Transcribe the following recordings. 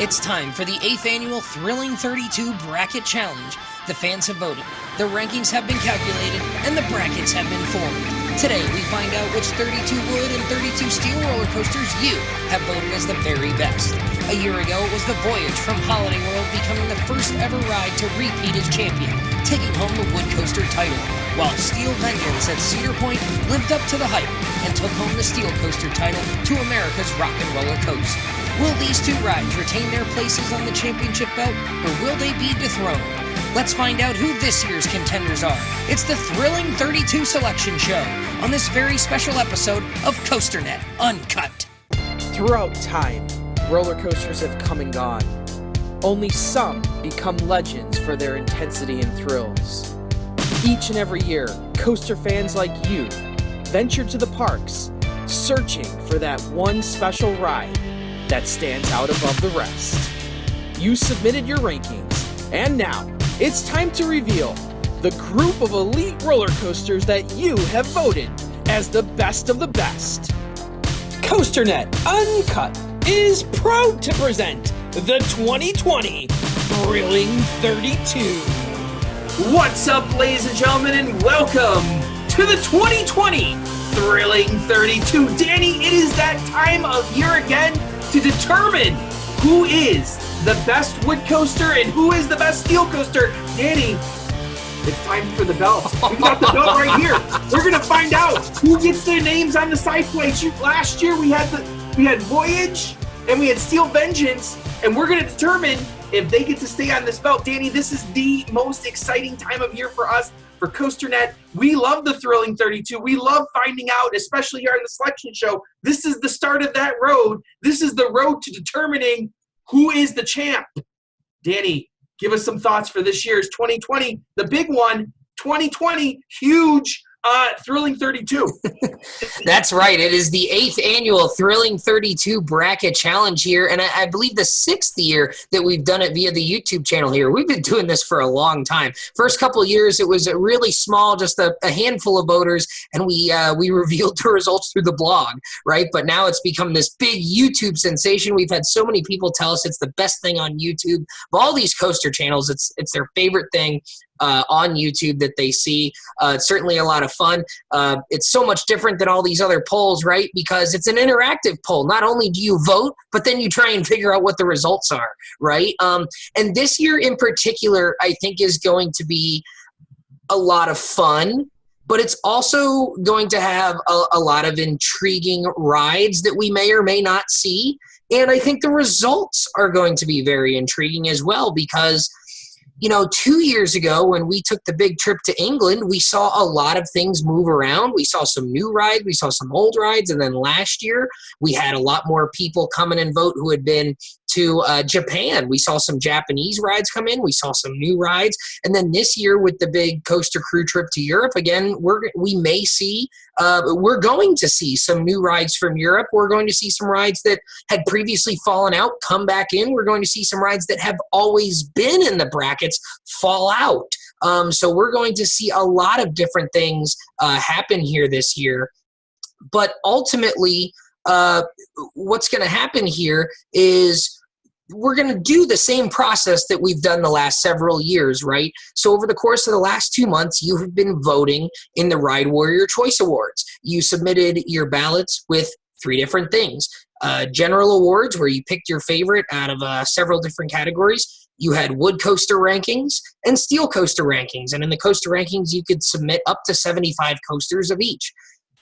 It's time for the 8th annual Thrilling 32 Bracket Challenge. The fans have voted, the rankings have been calculated, and the brackets have been formed. Today we find out which 32 wood and 32 steel roller coasters you have voted as the very best. A year ago it was the Voyage from Holiday World becoming the first ever ride to repeat as champion, taking home the wood coaster title, while Steel Vengeance at Cedar Point lived up to the hype and took home the steel coaster title to America's Rock and Roller Coast. Will these two rides retain their places on the championship belt, or will they be dethroned? Let's find out who this year's contenders are. It's the Thrilling 32 Selection Show on this very special episode of COASTER.net Uncut. Throughout time, roller coasters have come and gone. Only some become legends for their intensity and thrills. Each and every year, coaster fans like you venture to the parks, searching for that one special ride that stands out above the rest. You submitted your rankings, and now it's time to reveal the group of elite roller coasters that you have voted as the best of the best. COASTER.net Uncut is proud to present the 2020 Thrilling 32. What's up, ladies and gentlemen, and welcome to the 2020 Thrilling 32. Danny, it is that time of year again to determine who is the best wood coaster and who is the best steel coaster. Danny, it's time for the belt. We got the belt right here. We're gonna find out who gets their names on the side plates. Last year we had Voyage and we had Steel Vengeance, and we're gonna determine if they get to stay on this belt. Danny, this is the most exciting time of year for us, for COASTER.net. We love the Thrilling 32. We love finding out, especially here on the selection show. This is the start of that road. This is the road to determining who is the champ. Danny, give us some thoughts for this year's 2020, the big one, 2020, huge Thrilling 32. That's right. It is the 8th annual Thrilling 32 Bracket Challenge here, and I believe the 6th year that we've done it via the YouTube channel here. We've been doing this for a long time. First couple of years, it was really small, just a handful of voters, and we revealed the results through the blog, right? But now it's become this big YouTube sensation. We've had so many people tell us it's the best thing on YouTube. Of all these coaster channels, it's their favorite thing on YouTube that they see. It's certainly a lot of fun. It's so much different than all these other polls, right? Because it's an interactive poll. Not only do you vote, but then you try and figure out what the results are, right? And this year in particular, I think is going to be a lot of fun, but it's also going to have a lot of intriguing rides that we may or may not see. And I think the results are going to be very intriguing as well, because 2 years ago when we took the big trip to England, we saw a lot of things move around. We saw some new rides, we saw some old rides, and then last year we had a lot more people come in and vote who had been to Japan. We saw some Japanese rides come in, we saw some new rides, and then this year with the big coaster crew trip to Europe, again, we're going to see some new rides from Europe. We're going to see some rides that had previously fallen out come back in. We're going to see some rides that have always been in the brackets fall out. So we're going to see a lot of different things happen here this year. But ultimately, what's going to happen here is we're going to do the same process that we've done the last several years, right? So over the course of the last 2 months, you have been voting in the Ride Warrior Choice Awards. You submitted your ballots with 3 different things. General awards, where you picked your favorite out of several different categories. You had wood coaster rankings and steel coaster rankings. And in the coaster rankings, you could submit up to 75 coasters of each.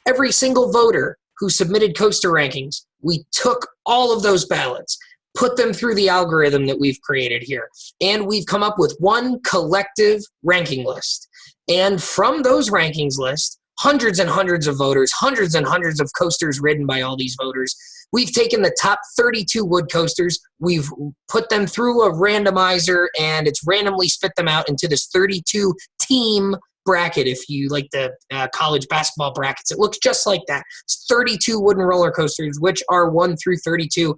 Every single voter who submitted coaster rankings, we took all of those ballots, put them through the algorithm that we've created here, and we've come up with one collective ranking list. And from those rankings lists, hundreds and hundreds of voters, hundreds and hundreds of coasters ridden by all these voters, we've taken the top 32 wood coasters, we've put them through a randomizer, and it's randomly spit them out into this 32 team bracket. If you like the college basketball brackets, it looks just like that. It's 32 wooden roller coasters, which are 1 through 32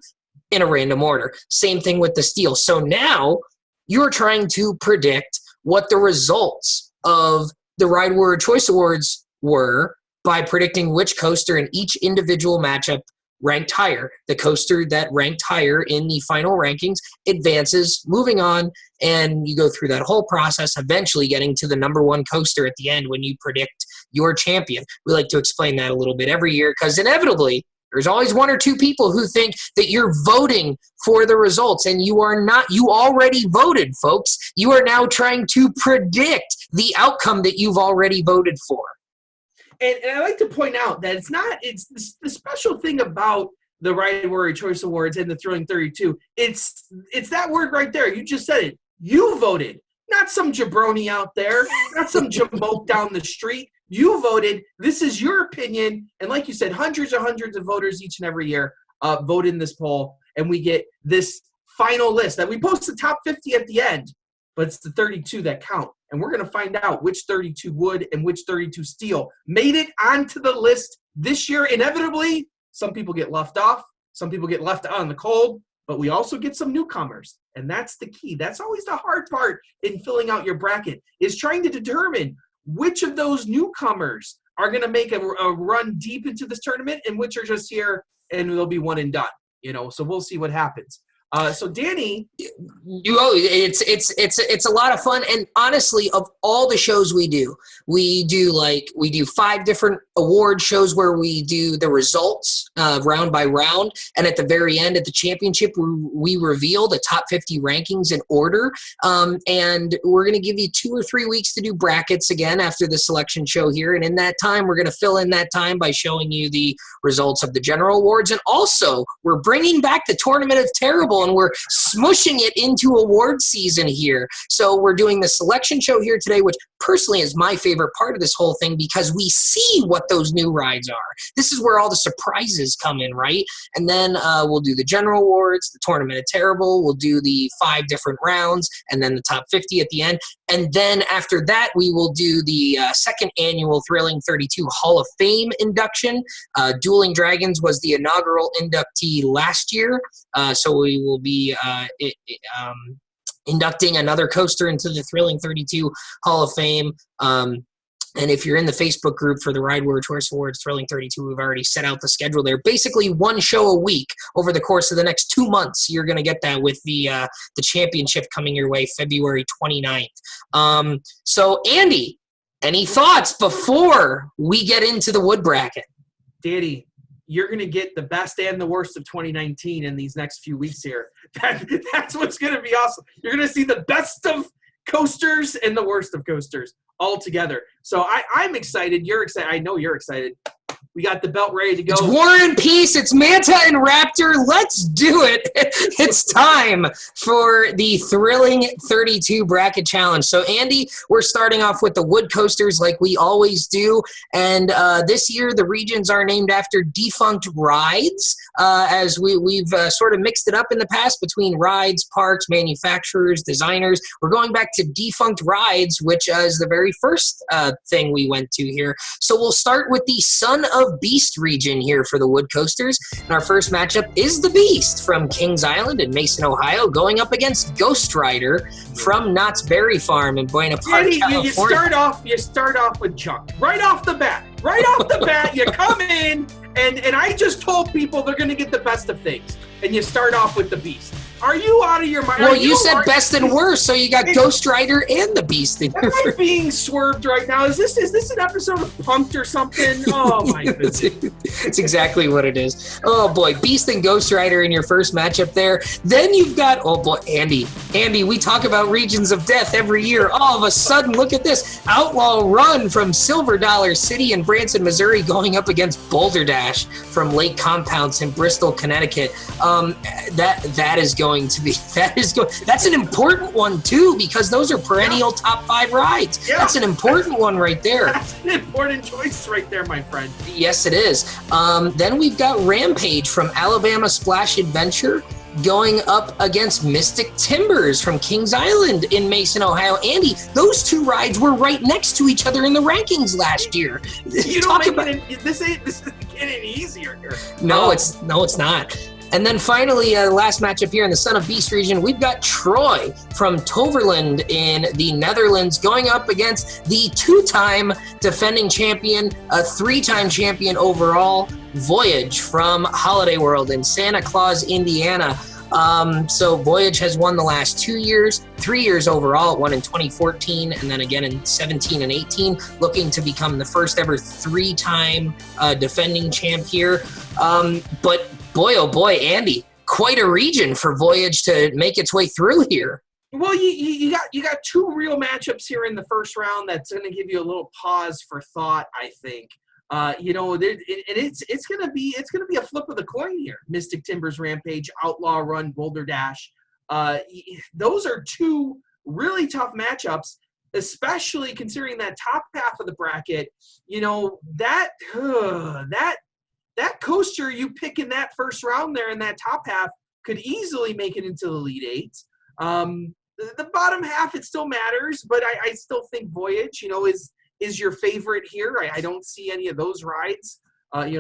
in a random order. Same thing with the steel. So now you're trying to predict what the results of the Ride Warrior Choice Awards were by predicting which coaster in each individual matchup ranked higher. The coaster that ranked higher in the final rankings advances, moving on, and you go through that whole process, eventually getting to the number one coaster at the end when you predict your champion. We like to explain that a little bit every year because inevitably there's always one or two people who think that you're voting for the results, and you are not. You already voted, folks. You are now trying to predict the outcome that you've already voted for. And I like to point out that it's the special thing about the Ride Warrior Choice Awards and the Thrilling 32. It's that word right there. You just said it. You voted, not some jabroni out there, not some jamoke down the street. You voted. This is your opinion. And like you said, hundreds of voters each and every year vote in this poll. And we get this final list that we post the top 50 at the end. But it's the 32 that count. And we're going to find out which 32 wood and which 32 steel made it onto the list this year. Inevitably, some people get left off. Some people get left out in the cold. But we also get some newcomers. And that's the key. That's always the hard part in filling out your bracket, is trying to determine which of those newcomers are going to make a run deep into this tournament and which are just here and they'll be one and done. So we'll see what happens. So Danny, it's a lot of fun, and honestly, of all the shows we do 5 different award shows where we do the results round by round, and at the very end, at the championship, we reveal the top 50 rankings in order, and we're going to give you 2 or 3 weeks to do brackets again after the selection show here, and in that time, we're going to fill in that time by showing you the results of the general awards, and also we're bringing back the Tournament of Terrible, and we're smushing it into award season here. So we're doing the selection show here today, which personally is my favorite part of this whole thing because we see what those new rides are. This is where all the surprises come in, right? And then we'll do the general awards, the Tournament of Terrible, we'll do the 5 different rounds, and then the top 50 at the end. And then after that, we will do the second annual Thrilling 32 Hall of Fame induction. Dueling Dragons was the inaugural inductee last year, so we will be inducting another coaster into the Thrilling 32 Hall of Fame. And if you're in the Facebook group for the Ride Warrior Choice Awards Thrilling 32, we've already set out the schedule there. Basically, one show a week over the course of the next 2 months. You're going to get that with the championship coming your way February 29th. So, Andy, any thoughts before we get into the wood bracket? Danny, you're going to get the best and the worst of 2019 in these next few weeks here. That's what's going to be awesome. You're going to see the best of coasters and the worst of coasters all together. So I'm excited. You're excited. I know you're excited. We got the belt ready to go. It's War and Peace. It's Manta and Raptor. Let's do it. It's time for the Thrilling 32 Bracket Challenge. So, Andy, we're starting off with the wood coasters like we always do. And this year, the regions are named after defunct rides, as we've sort of mixed it up in the past between rides, parks, manufacturers, designers. We're going back to defunct rides, which is the very first thing we went to here. So we'll start with the Son of Beast region here for the wood coasters. And our first matchup is the Beast from Kings Island in Mason, Ohio, going up against Ghost Rider from Knott's Berry Farm in Buena Park, California. You start off with junk. Right off the bat, you come in, and I just told people they're going to get the best of things. And you start off with the Beast. Are you out of your mind? Well, you said best and worst, so you got Ghost Rider and the Beast in here. Am I being swerved right now? Is this an episode of Punk'd or something? Oh, my goodness. It's exactly what it is. Oh, boy. Beast and Ghost Rider in your first matchup there. Then you've got, oh, boy, Andy. Andy, we talk about regions of death every year. All of a sudden, look at this. Outlaw Run from Silver Dollar City in Branson, Missouri, going up against Boulder Dash from Lake Compounce in Bristol, Connecticut. That's an important one too, because those are perennial top 5 rides. Yeah. That's an important one right there. That's an important choice right there, my friend. Yes, it is. Then we've got Rampage from Alabama Splash Adventure going up against Mystic Timbers from Kings Island in Mason, Ohio. Andy, those 2 rides were right next to each other in the rankings last year. You don't make this isn't getting easier here. No, it's not. And then finally, the last matchup here in the Son of Beast region, we've got Troy from Toverland in the Netherlands going up against the 2-time defending champion, a 3-time champion overall, Voyage from Holiday World in Santa Claus, Indiana. So Voyage has won the last 2 years, 3 years overall. It won in 2014 and then again in 17 and 18, looking to become the first ever 3-time defending champ here. But boy, oh boy, Andy, quite a region for Voyage to make its way through here. Well, you got 2 real matchups here in the first round that's going to give you a little pause for thought, I think. It's gonna be a flip of the coin here. Mystic Timbers Rampage, Outlaw Run, Boulder Dash. Those are 2 really tough matchups, especially considering that top half of the bracket. That coaster you pick in that first round there in that top half could easily make it into the Elite 8. The bottom half, it still matters, but I still think Voyage, is your favorite here. I don't see any of those rides,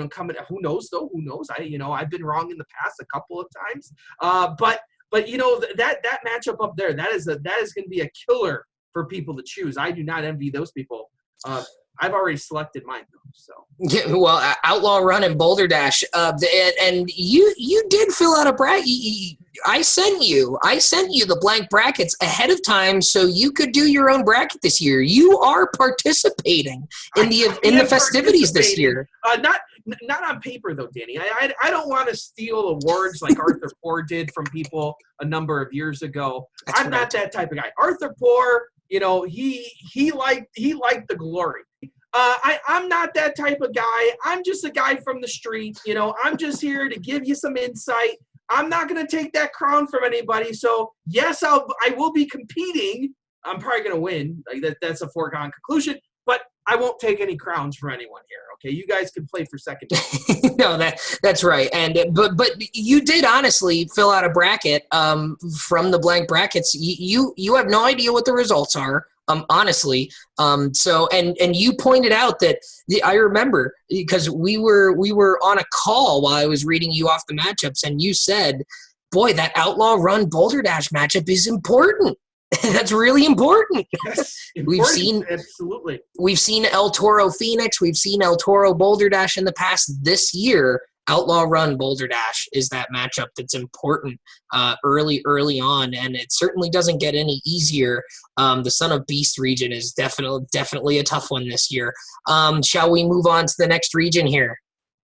coming. Who knows though? Who knows? I've been wrong in the past a couple of times. But that matchup up there, that is going to be a killer for people to choose. I do not envy those people. I've already selected mine though. So yeah, well, Outlaw Run and Boulder Dash, and you did fill out a bracket. I sent you the blank brackets ahead of time so you could do your own bracket this year. You are participating in the festivities this year. Not on paper though, Danny. I don't want to steal awards like Arthur Poor did from people a number of years ago. I'm not that type of guy. Arthur Poor, he liked the glory. I'm not that type of guy. I'm just a guy from the street. I'm just here to give you some insight. I'm not going to take that crown from anybody. So yes, I will be competing. I'm probably going to win. That's a foregone conclusion. But I won't take any crowns from anyone here. Okay, you guys can play for second. No, that's right. And but you did honestly fill out a bracket from the blank brackets. You have no idea what the results are. Honestly, so and you pointed out that I remember because we were on a call while I was reading you off the matchups, and you said, "Boy, that Outlaw Run Boulder Dash matchup is important." That's really important. Yes, Absolutely. We've seen El Toro Phoenix, we've seen El Toro Boulder Dash in the past. This year, Outlaw Run Boulder Dash is that matchup that's important early on, and it certainly doesn't get any easier. The Son of Beast region is definitely a tough one this year. Shall we move on to the next region here?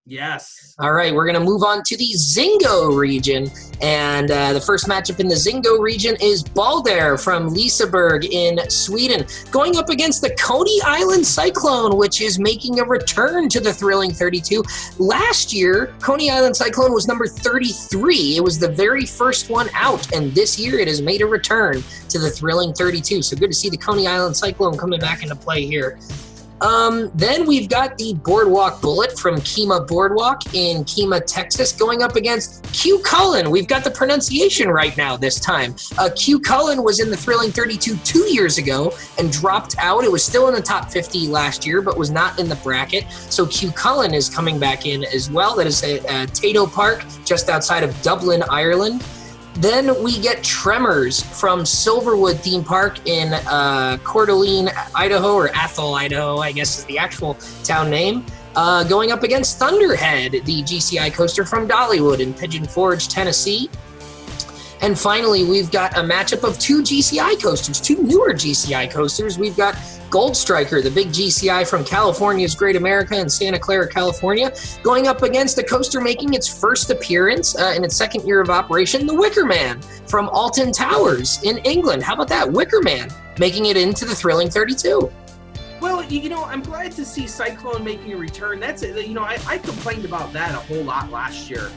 Yes. All right, we're going to move on to the ZINGO region. And the first matchup in the ZINGO region is Balder from Liseberg in Sweden, going up against the Coney Island Cyclone, which is making a return to the Thrilling 32. Last year, Coney Island Cyclone was number 33. It was the very first one out, and this year it has made a return to the Thrilling 32. So good to see the Coney Island Cyclone coming back into play here. Then we've got the Boardwalk Bullet from Kemah Boardwalk in Kemah, Texas, going up against Q Cullen. We've got the pronunciation right now this time. Q Cullen was in the Thrilling 32 2 years ago and dropped out. It was still in the top 50 last year, but was not in the bracket. So Q Cullen is coming back in as well. That is at Tato Park, just outside of Dublin, Ireland. Then we get Tremors from Silverwood Theme Park in Coeur d'Alene, Idaho, or Athol, Idaho, I guess is the actual town name, going up against Thunderhead, the GCI coaster from Dollywood in Pigeon Forge, Tennessee. And finally, we've got a matchup of 2 GCI coasters, 2 newer GCI coasters. We've got Gold Striker, the big GCI from California's Great America in Santa Clara, California, going up against a coaster making its first appearance in its second year of operation, the Wicker Man from Alton Towers in England. How about that? Wicker Man making it into the Thrilling 32. Well, I'm glad to see Cyclone making a return. That's I complained about that a whole lot last year.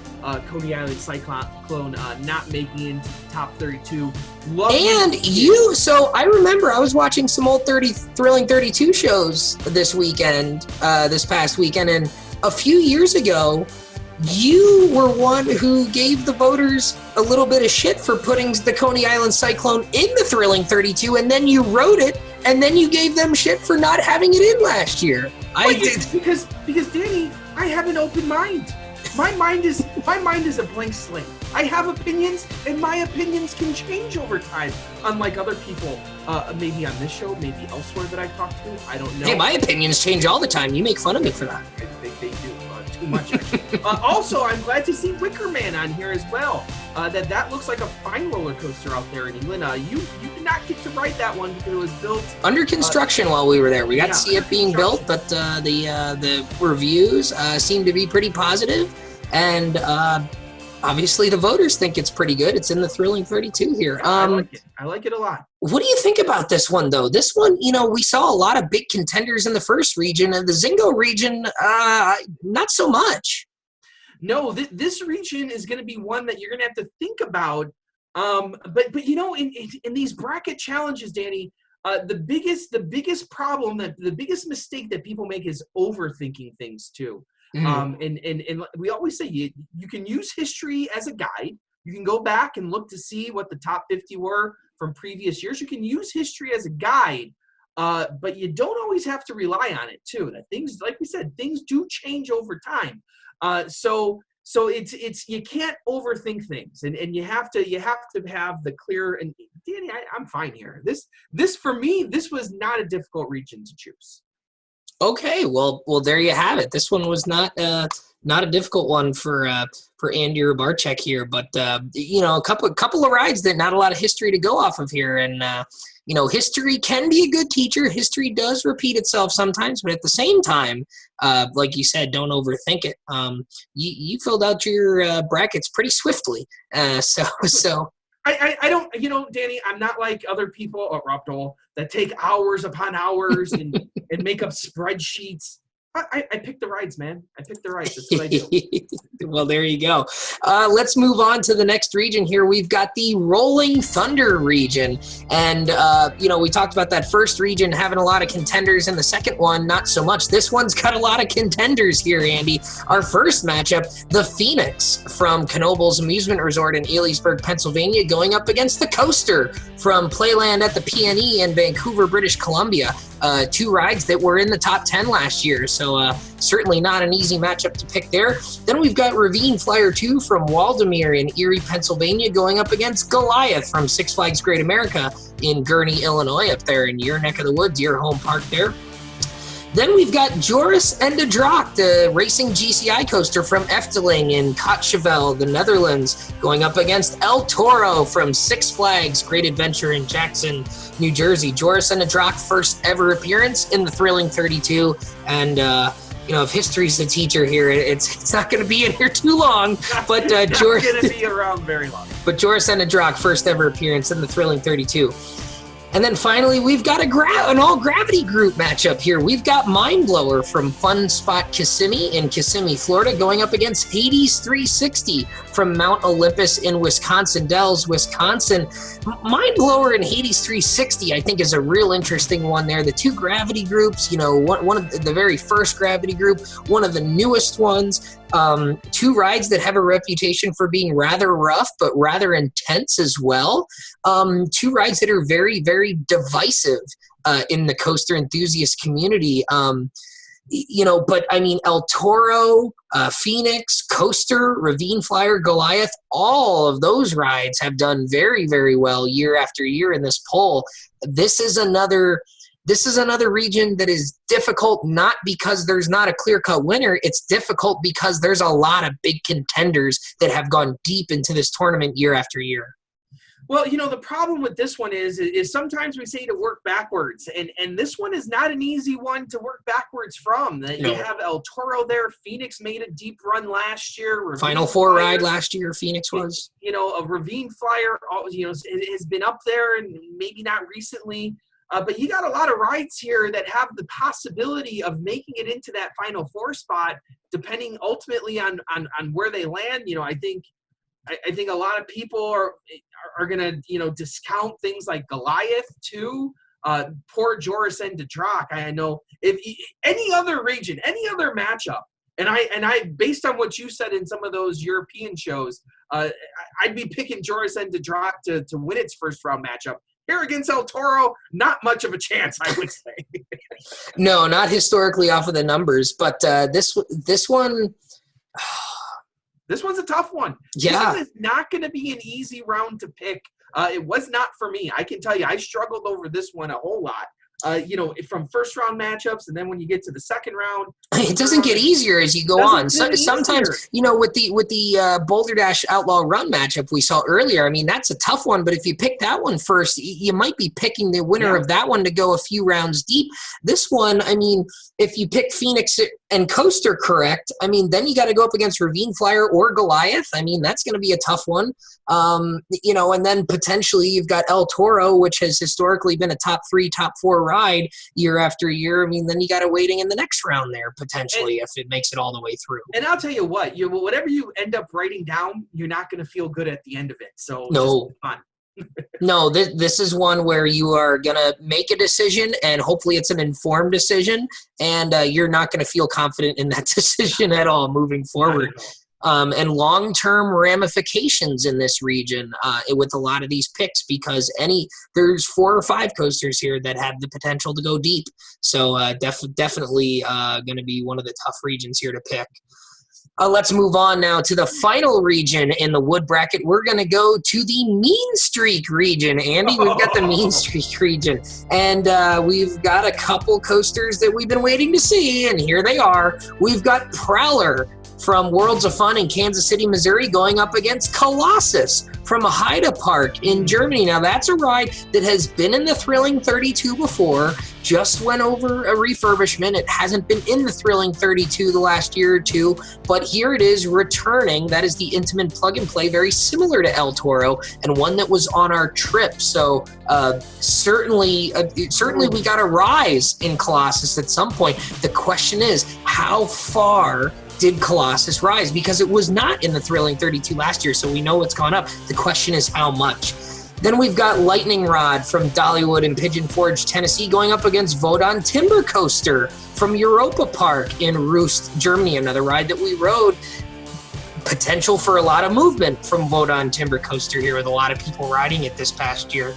Coney Island Cyclone not making it into the top 32. So I remember I was watching some old Thrilling 32 shows this past weekend, and a few years ago, you were one who gave the voters a little bit of shit for putting the Coney Island Cyclone in the Thrilling 32, and then you wrote it, and then you gave them shit for not having it in last year. Because Danny, I have an open mind. my mind is a blank slate. I have opinions, and my opinions can change over time. Unlike other people, maybe on this show, maybe elsewhere that I talk to. I don't know. Hey, my opinions change all the time. You make fun of me for that. They do too much, actually. Also, I'm glad to see Wicker Man on here as well. That looks like a fine roller coaster out there in England. You did not get to ride that one because it was built under construction while we were there. We got to see it being built, but the reviews seem to be pretty positive, and obviously the voters think it's pretty good. It's in the Thrilling 32 here. I like it. I like it a lot. What do you think about this one, though? This one, we saw a lot of big contenders in the first region, and the ZINGO region, not so much. No, this region is going to be one that you're going to have to think about. But in these bracket challenges, Danny, the biggest problem, the biggest mistake that people make is overthinking things too. And we always say you can use history as a guide. You can go back and look to see what the top 50 were from previous years. You can use history as a guide, but you don't always have to rely on it too. That things, like we said, things do change over time. So it's you can't overthink things, and you have to have the clear. And Danny, I'm fine here. This for me, this was not a difficult region to choose. Okay, well, there you have it. This one was not a difficult one for Andy Barczyk here, but a couple of rides that not a lot of history to go off of here, and history can be a good teacher. History does repeat itself sometimes, but at the same time, like you said, don't overthink it. You filled out your brackets pretty swiftly, so. I don't, Danny, I'm not like other people at Raptor that take hours upon hours and make up spreadsheets. I pick the rides, man. I pick the rides. That's what I do. Well, there you go. Let's move on to the next region here. We've got the Rolling Thunder region. And, we talked about that first region having a lot of contenders, and the second one, not so much. This one's got a lot of contenders here, Andy. Our first matchup, the Phoenix from Knoebels Amusement Resort in Elysburg, Pennsylvania, going up against the Coaster from Playland at the PNE in Vancouver, British Columbia. Two rides that were in the top 10 last year, so certainly not an easy matchup to pick there. Then we've got Ravine Flyer 2 from Waldameer in Erie, Pennsylvania, going up against Goliath from Six Flags Great America in Gurnee, Illinois, up there in your neck of the woods, your home park there. Then we've got Joris en de Draak, the racing GCI coaster from Efteling in Coatchevel, the Netherlands, going up against El Toro from Six Flags Great Adventure in Jackson, New Jersey. Joris en de Draak, first ever appearance in the Thrilling 32, and if history's the teacher here, it's not going to be in here too long. But Joris going to be around very long. But Joris en de Draak, first ever appearance in the Thrilling 32. And then finally, we've got an all-gravity group matchup here. We've got Mindblower from Fun Spot Kissimmee in Kissimmee, Florida, going up against Hades 360 from Mount Olympus in Wisconsin Dells, Wisconsin. Mindblower and Hades 360, I think, is a real interesting one there. The two gravity groups, one of the very first gravity group, one of the newest ones. Two rides that have a reputation for being rather rough, but rather intense as well. Two rides that are very, very divisive in the coaster enthusiast community. But I mean, El Toro, Phoenix, Coaster, Ravine Flyer, Goliath, all of those rides have done very, very well year after year in this poll. This is another region that is difficult, not because there's not a clear-cut winner. It's difficult because there's a lot of big contenders that have gone deep into this tournament year after year. Well, the problem with this one is sometimes we say to work backwards, and this one is not an easy one to work backwards from. No. You have El Toro there. Phoenix made a deep run last year. Ravine Final Four ride last year, Phoenix was. A Ravine Flyer, has been up there, and maybe not recently. But you got a lot of rides here that have the possibility of making it into that Final Four spot, depending ultimately on where they land. I think a lot of people are gonna discount things like Goliath too. Poor Joris en de Draak. I know if any other region, any other matchup, and I based on what you said in some of those European shows, I'd be picking Joris en de Draak to win its first round matchup. Here against El Toro, not much of a chance, I would say. No, not historically off of the numbers, but this one, This one's a tough one. Yeah. This one is not going to be an easy round to pick. It was not for me. I can tell you, I struggled over this one a whole lot. From first round matchups, and then when you get to the second round, it doesn't get easier as you go on. Sometimes, with the Boulder Dash Outlaw Run matchup we saw earlier, I mean, that's a tough one, but if you pick that one first, you might be picking the winner of that one to go a few rounds deep. This one, I mean, if you pick Phoenix and Coaster correct, I mean, then you got to go up against Ravine Flyer or Goliath. I mean, that's going to be a tough one. And then potentially you've got El Toro, which has historically been a top 3, top 4 ride year after year. I mean, then you got a waiting in the next round there potentially if it makes it all the way through. And I'll tell you what, whatever you end up writing down, you're not going to feel good at the end of it. So no. Just fun. No, this is one where you are going to make a decision, and hopefully it's an informed decision, and you're not going to feel confident in that decision at all moving forward. And long-term ramifications in this region with a lot of these picks, because there's 4 or 5 coasters here that have the potential to go deep. So definitely going to be one of the tough regions here to pick. Let's move on now to the final region in the wood bracket. We're going to go to the Mean Streak region. Andy, we've got the Mean Streak region. And we've got a couple coasters that we've been waiting to see, and here they are. We've got Prowler from Worlds of Fun in Kansas City, Missouri, going up against Colossus from Haida Park in Germany. Now, that's a ride that has been in the Thrilling 32 before, just went over a refurbishment. It hasn't been in the Thrilling 32 the last year or two, but here it is returning. That is the Intamin plug-and-play, very similar to El Toro, and one that was on our trip. So certainly we got a rise in Colossus at some point. The question is, how far did Colossus rise? Because it was not in the Thrilling 32 last year, so we know it's gone up. The question is how much. Then we've got Lightning Rod from Dollywood in Pigeon Forge, Tennessee, going up against Wodan Timber Coaster from Europa Park in Rust, Germany, another ride that we rode. Potential for a lot of movement from Wodan Timber Coaster here, with a lot of people riding it this past year.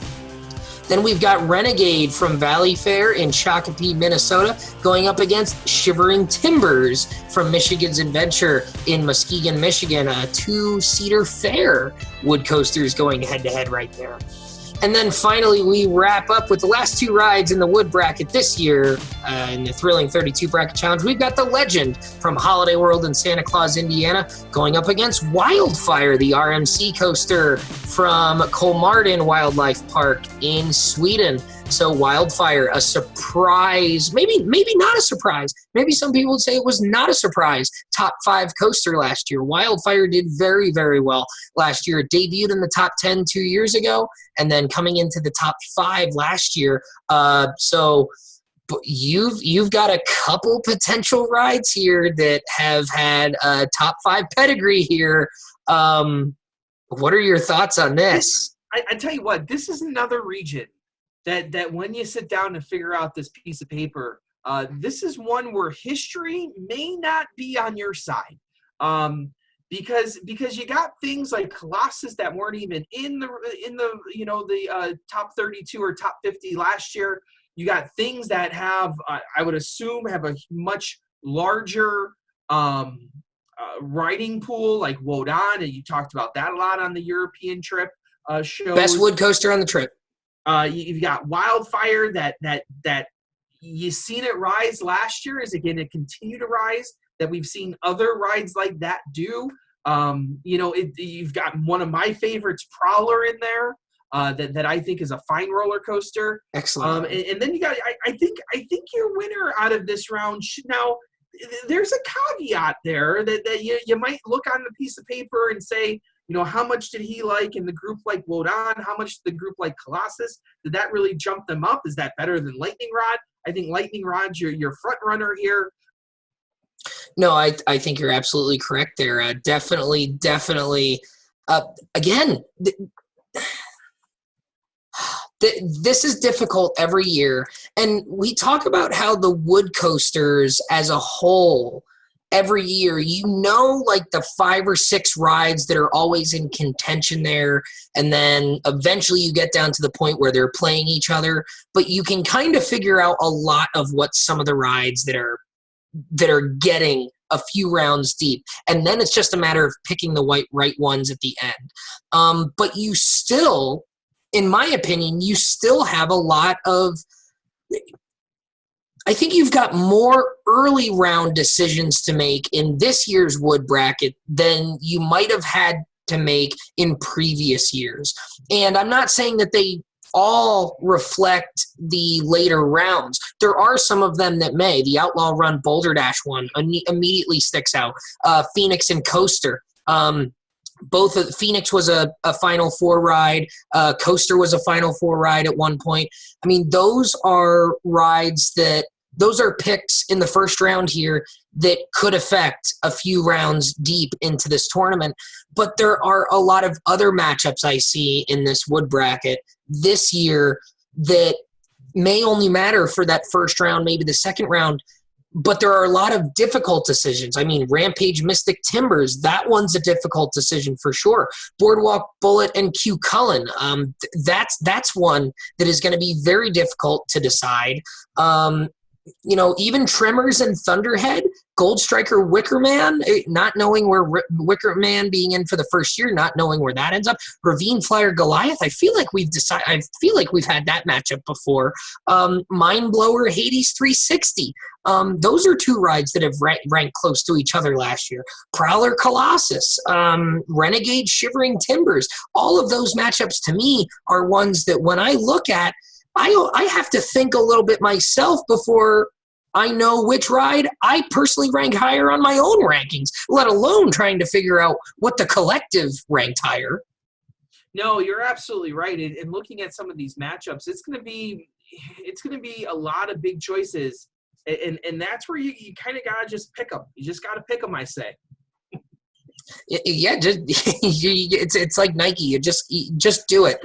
Then we've got Renegade from Valley Fair in Shakopee, Minnesota, going up against Shivering Timbers from Michigan's Adventure in Muskegon, Michigan. A 2-seater fair wood coasters going head-to-head right there. And then finally, we wrap up with the last 2 rides in the wood bracket this year in the Thrilling 32 Bracket Challenge. We've got the Legend from Holiday World in Santa Claus, Indiana, going up against Wildfire, the RMC coaster from Kolmarden Wildlife Park in Sweden. So Wildfire, a surprise, maybe not a surprise. Maybe some people would say it was not a surprise. Top 5 coaster last year. Wildfire did very, very well last year. It debuted in the top 10 2 years ago, and then coming into the top 5 last year. So you've got a couple potential rides here that have had a top 5 pedigree here. What are your thoughts on this? I tell you what, this is another region that when you sit down and figure out this piece of paper, this is one where history may not be on your side. Because you got things like Colossus that weren't even in the top 32 or top 50 last year. You got things that have, I would assume, have a much larger riding pool, like Wodan, and you talked about that a lot on the European trip shows. Best wood coaster on the trip. You've got Wildfire that you seen it rise last year. Is it going to continue to rise? That we've seen other rides like that do. You've got one of my favorites, Prowler, in there. That I think is a fine roller coaster. Excellent. And then you got, I think your winner out of this round should now. There's a caveat there that you might look on the piece of paper and say, how much did he like in the group like Wodan? How much did the group like Colossus? Did that really jump them up? Is that better than Lightning Rod? I think Lightning Rod's your front runner here. No, I think you're absolutely correct there. Definitely. Again, this is difficult every year. And we talk about how the wood coasters as a whole, every year, like the 5 or 6 rides that are always in contention there, and then eventually you get down to the point where they're playing each other, but you can kind of figure out a lot of what some of the rides that are getting a few rounds deep, and then it's just a matter of picking the right ones at the end. But you still, in my opinion, you still have a lot of, I think you've got more early round decisions to make in this year's wood bracket than you might have had to make in previous years. And I'm not saying that they all reflect the later rounds. There are some of them that may. The Outlaw Run Boulder Dash one immediately sticks out. Phoenix and Coaster. Both of Phoenix was a Final Four ride. Coaster was a Final Four ride at one point. I mean, those are rides those are picks in the first round here that could affect a few rounds deep into this tournament. But there are a lot of other matchups I see in this wood bracket this year that may only matter for that first round, maybe the second round. But there are a lot of difficult decisions. I mean, Rampage Mystic Timbers, that one's a difficult decision for sure. Boardwalk Bullet and Q Cullen, that's one that is going to be very difficult to decide. Even Tremors and Thunderhead, Gold Striker Wickerman, not knowing where Wickerman being in for the first year, not knowing where that ends up. Ravine Flyer Goliath, I feel like we've had that matchup before. Mind Blower Hades 360. Those are two rides that have ranked close to each other last year. Prowler Colossus, Renegade Shivering Timbers. All of those matchups to me are ones that when I look at, I have to think a little bit myself before I know which ride I personally rank higher on my own rankings, let alone trying to figure out what the collective ranked higher. No, you're absolutely right. And looking at some of these matchups, it's going to be a lot of big choices, and that's where you kind of gotta just pick them. You just gotta pick them, I say. Yeah, it's like Nike. You just do it.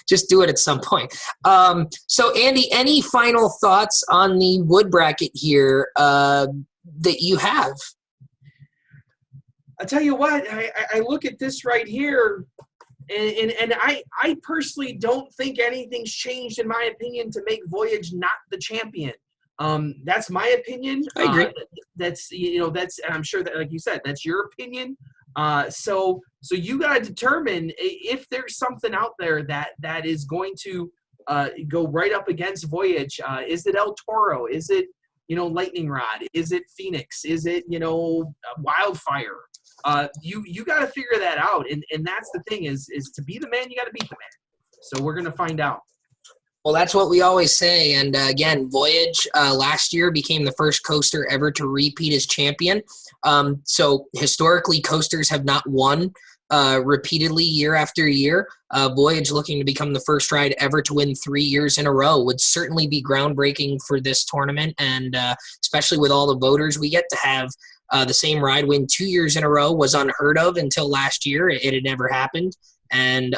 Just do it at some point. So, Andy, any final thoughts on the wood bracket here that you have? I'll tell you what. I look at this right here, and I personally don't think anything's changed, in my opinion, to make Voyage not the champion. That's my opinion. I agree. That's and I'm sure that, like you said, that's your opinion. So you got to determine if there's something out there that is going to go right up against Voyage. Is it El Toro? Is it Lightning Rod? Is it Phoenix? Is it Wildfire? You got to figure that out, and that's the thing is to be the man, you got to beat the man. So we're gonna find out. Well, that's what we always say. And again, Voyage last year became the first coaster ever to repeat as champion. So historically, coasters have not won repeatedly year after year. Voyage looking to become the first ride ever to win 3 years in a row would certainly be groundbreaking for this tournament. And especially with all the voters, we get to have the same ride win 2 years in a row was unheard of until last year. It had never happened. And,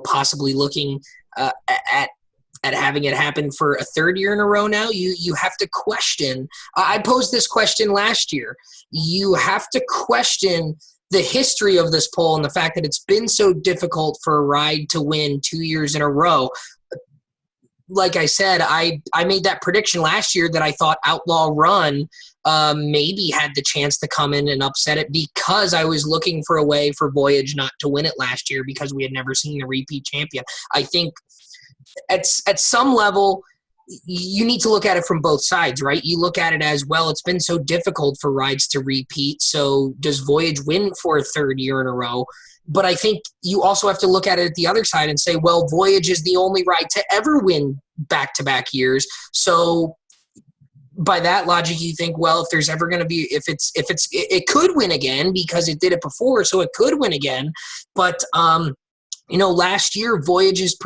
possibly looking at having it happen for a third year in a row now, you have to question. I posed this question last year. You have to question the history of this poll and the fact that it's been so difficult for a ride to win 2 years in a row. Like I said, I made that prediction last year that I thought Outlaw Run maybe had the chance to come in and upset it because I was looking for a way for Voyage not to win it last year because we had never seen the repeat champion. I think at some level, you need to look at it from both sides, right? You look at it as, well, it's been so difficult for rides to repeat, so does Voyage win for a third year in a row? But I think you also have to look at it at the other side and say, well, Voyage is the only ride to ever win back-to-back years, so by that logic, you think, well, if there's ever going to be, it could win again because it did it before, so it could win again. But, last year, Voyage's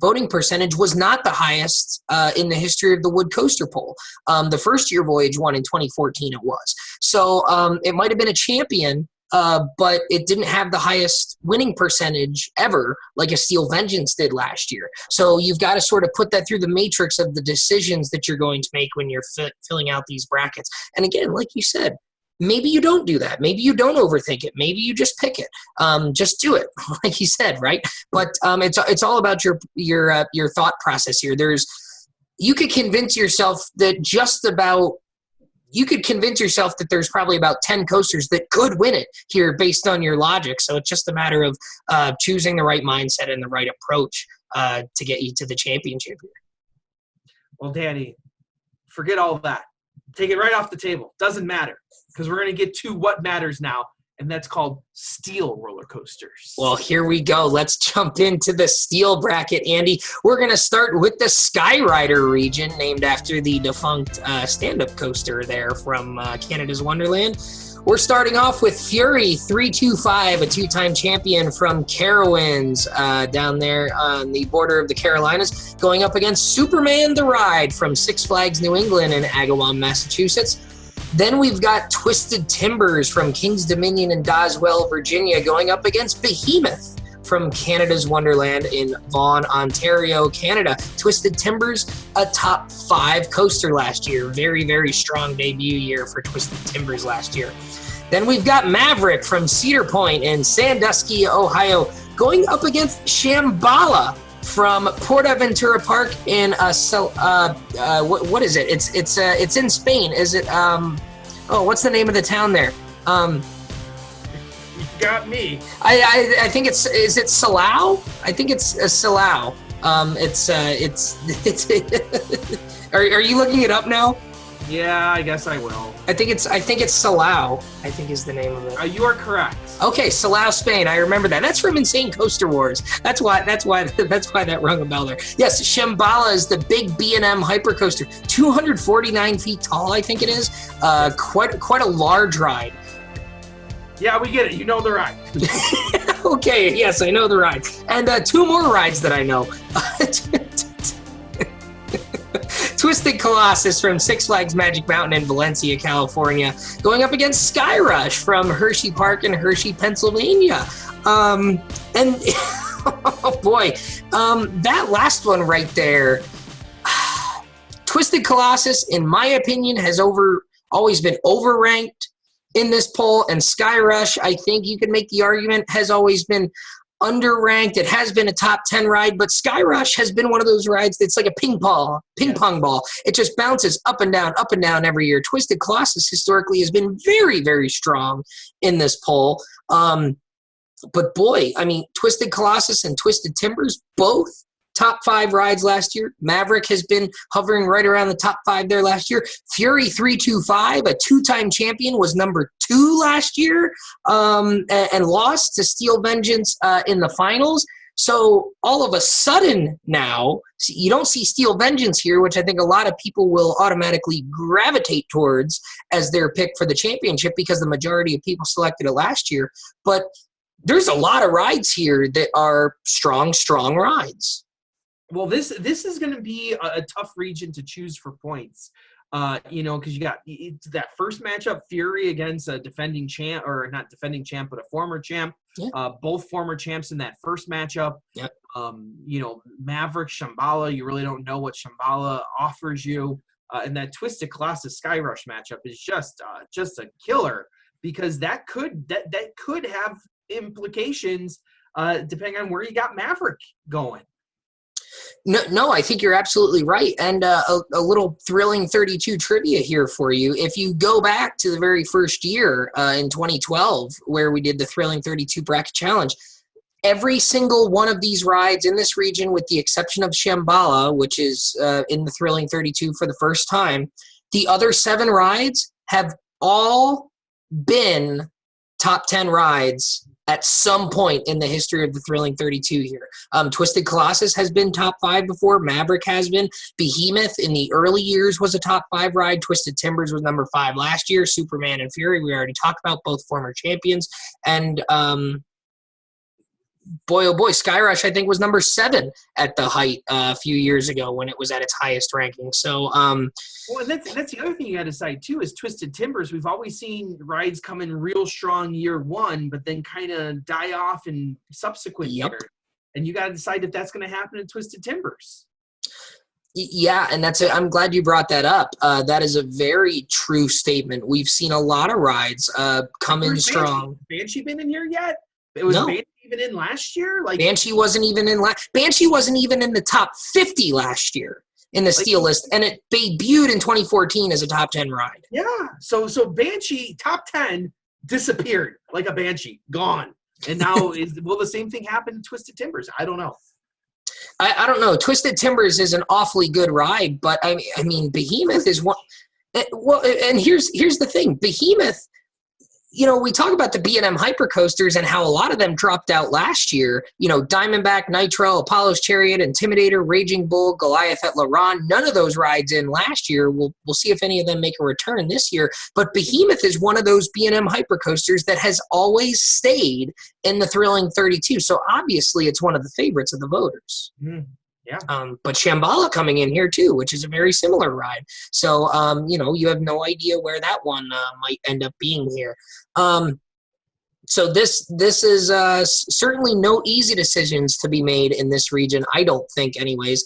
voting percentage was not the highest in the history of the Wood Coaster Poll. The first year Voyage won in 2014, it was. So it might have been a champion, but it didn't have the highest winning percentage ever like a Steel Vengeance did last year. So you've got to sort of put that through the matrix of the decisions that you're going to make when you're filling out these brackets. And again, like you said, maybe you don't do that. Maybe you don't overthink it. Maybe you just pick it. Just do it, like you said, right? But it's all about your thought process here. You could convince yourself that just about you could convince yourself that there's probably about 10 coasters that could win it here based on your logic. So it's just a matter of choosing the right mindset and the right approach to get you to the championship here. Well, Danny, forget all that. Take it right off the table. Doesn't matter, because we're going to get to what matters now, and that's called steel roller coasters. Well, here we go. Let's jump into the steel bracket, Andy. We're going to start with the SKYRIDER region, named after the defunct stand-up coaster there from Canada's Wonderland. We're starting off with Fury 325, a two-time champion from Carowinds down there on the border of the Carolinas, going up against Superman the Ride from Six Flags New England in Agawam, Massachusetts. Then we've got Twisted Timbers from Kings Dominion in Doswell, Virginia, going up against Behemoth from Canada's Wonderland in Vaughan, Ontario, Canada. Twisted Timbers, a top 5 coaster last year. Very, very strong debut year for Twisted Timbers last year. Then we've got Maverick from Cedar Point in Sandusky, Ohio, going up against Shambhala from Portaventura Park in what is it? It's in Spain. Is it what's the name of the town there? You got me. I think is it Salau? I think it's Salau. Are you looking it up now? Yeah, I guess I will. I think it's Salau, I think is the name of it. You are correct. Okay, Salau, Spain. I remember that. That's from Insane Coaster Wars. That's why that rung a bell there. Yes, Shambhala is the big B&M hypercoaster, 249 feet tall, I think it is. Quite a large ride. Yeah, we get it. You know the ride. Okay, yes, I know the ride. And 2 more rides that I know. Twisted Colossus from Six Flags Magic Mountain in Valencia, California, going up against Skyrush from Hershey Park in Hershey, Pennsylvania. And oh boy, that last one right there, Twisted Colossus, in my opinion, has always been overranked in this poll, and Skyrush, I think you could make the argument, has always been underranked. It has been a top 10 ride, but Skyrush has been one of those rides that's like a ping pong ball. It just bounces up and down every year. Twisted Colossus historically has been very, very strong in this poll. But boy, I mean, Twisted Colossus and Twisted Timbers, both top 5 rides last year. Maverick has been hovering right around the top 5 there last year. Fury 325, a 2-time champion, was number 2 last year and lost to Steel Vengeance in the finals. So all of a sudden now, you don't see Steel Vengeance here, which I think a lot of people will automatically gravitate towards as their pick for the championship because the majority of people selected it last year. But there's a lot of rides here that are strong rides. Well, this is going to be a tough region to choose for points, because you got that first matchup, Fury against a defending champ, or not defending champ, but a former champ. Yeah. Both former champs in that first matchup. Yep. Maverick, Shambhala, you really don't know what Shambhala offers you. And that Twisted Colossus Skyrush matchup is just a killer, because that could have implications depending on where you got Maverick going. No, I think you're absolutely right. And a little thrilling 32 trivia here for you. If you go back to the very first year in 2012, where we did the Thrilling 32 Bracket Challenge, every single one of these rides in this region, with the exception of Shambhala, which is in the Thrilling 32 for the first time, the other 7 rides have all been top 10 rides at some point in the history of the Thrilling 32 here. Twisted Colossus has been top 5 before. Maverick has been. Behemoth in the early years was a top 5 ride. Twisted Timbers was number 5 last year. Superman and Fury, we already talked about, both former champions. And boy, oh boy, Skyrush, I think, was number 7 at the height a few years ago when it was at its highest ranking. So, well, and that's the other thing you got to decide too, is Twisted Timbers. We've always seen rides come in real strong year 1, but then kind of die off in subsequent years. And you got to decide if that's going to happen in Twisted Timbers. Yeah, and I'm glad you brought that up. That is a very true statement. We've seen a lot of rides come in strong. Banshee been in here yet? It was Banshee even in last year? Banshee wasn't even in Banshee wasn't even in the top 50 last year. in the Steel list, and it debuted in 2014 as a top 10 ride. Yeah. So Banshee top 10 disappeared like a banshee, gone. And now will the same thing happen in Twisted Timbers? I don't know. I don't know. Twisted Timbers is an awfully good ride, but I mean Behemoth is one. Well, and here's the thing. Behemoth, you know, we talk about the B&M hypercoasters and how a lot of them dropped out last year. You know, Diamondback, Nitro, Apollo's Chariot, Intimidator, Raging Bull, Goliath at LaRon. None of those rides in last year. We'll see if any of them make a return this year. But Behemoth is one of those B&M hypercoasters that has always stayed in the Thrilling 32. So obviously it's one of the favorites of the voters. Mm. Yeah. But Shambhala coming in here too, which is a very similar ride. So, you know, you have no idea where that one might end up being here. So this is certainly no easy decisions to be made in this region, I don't think anyways.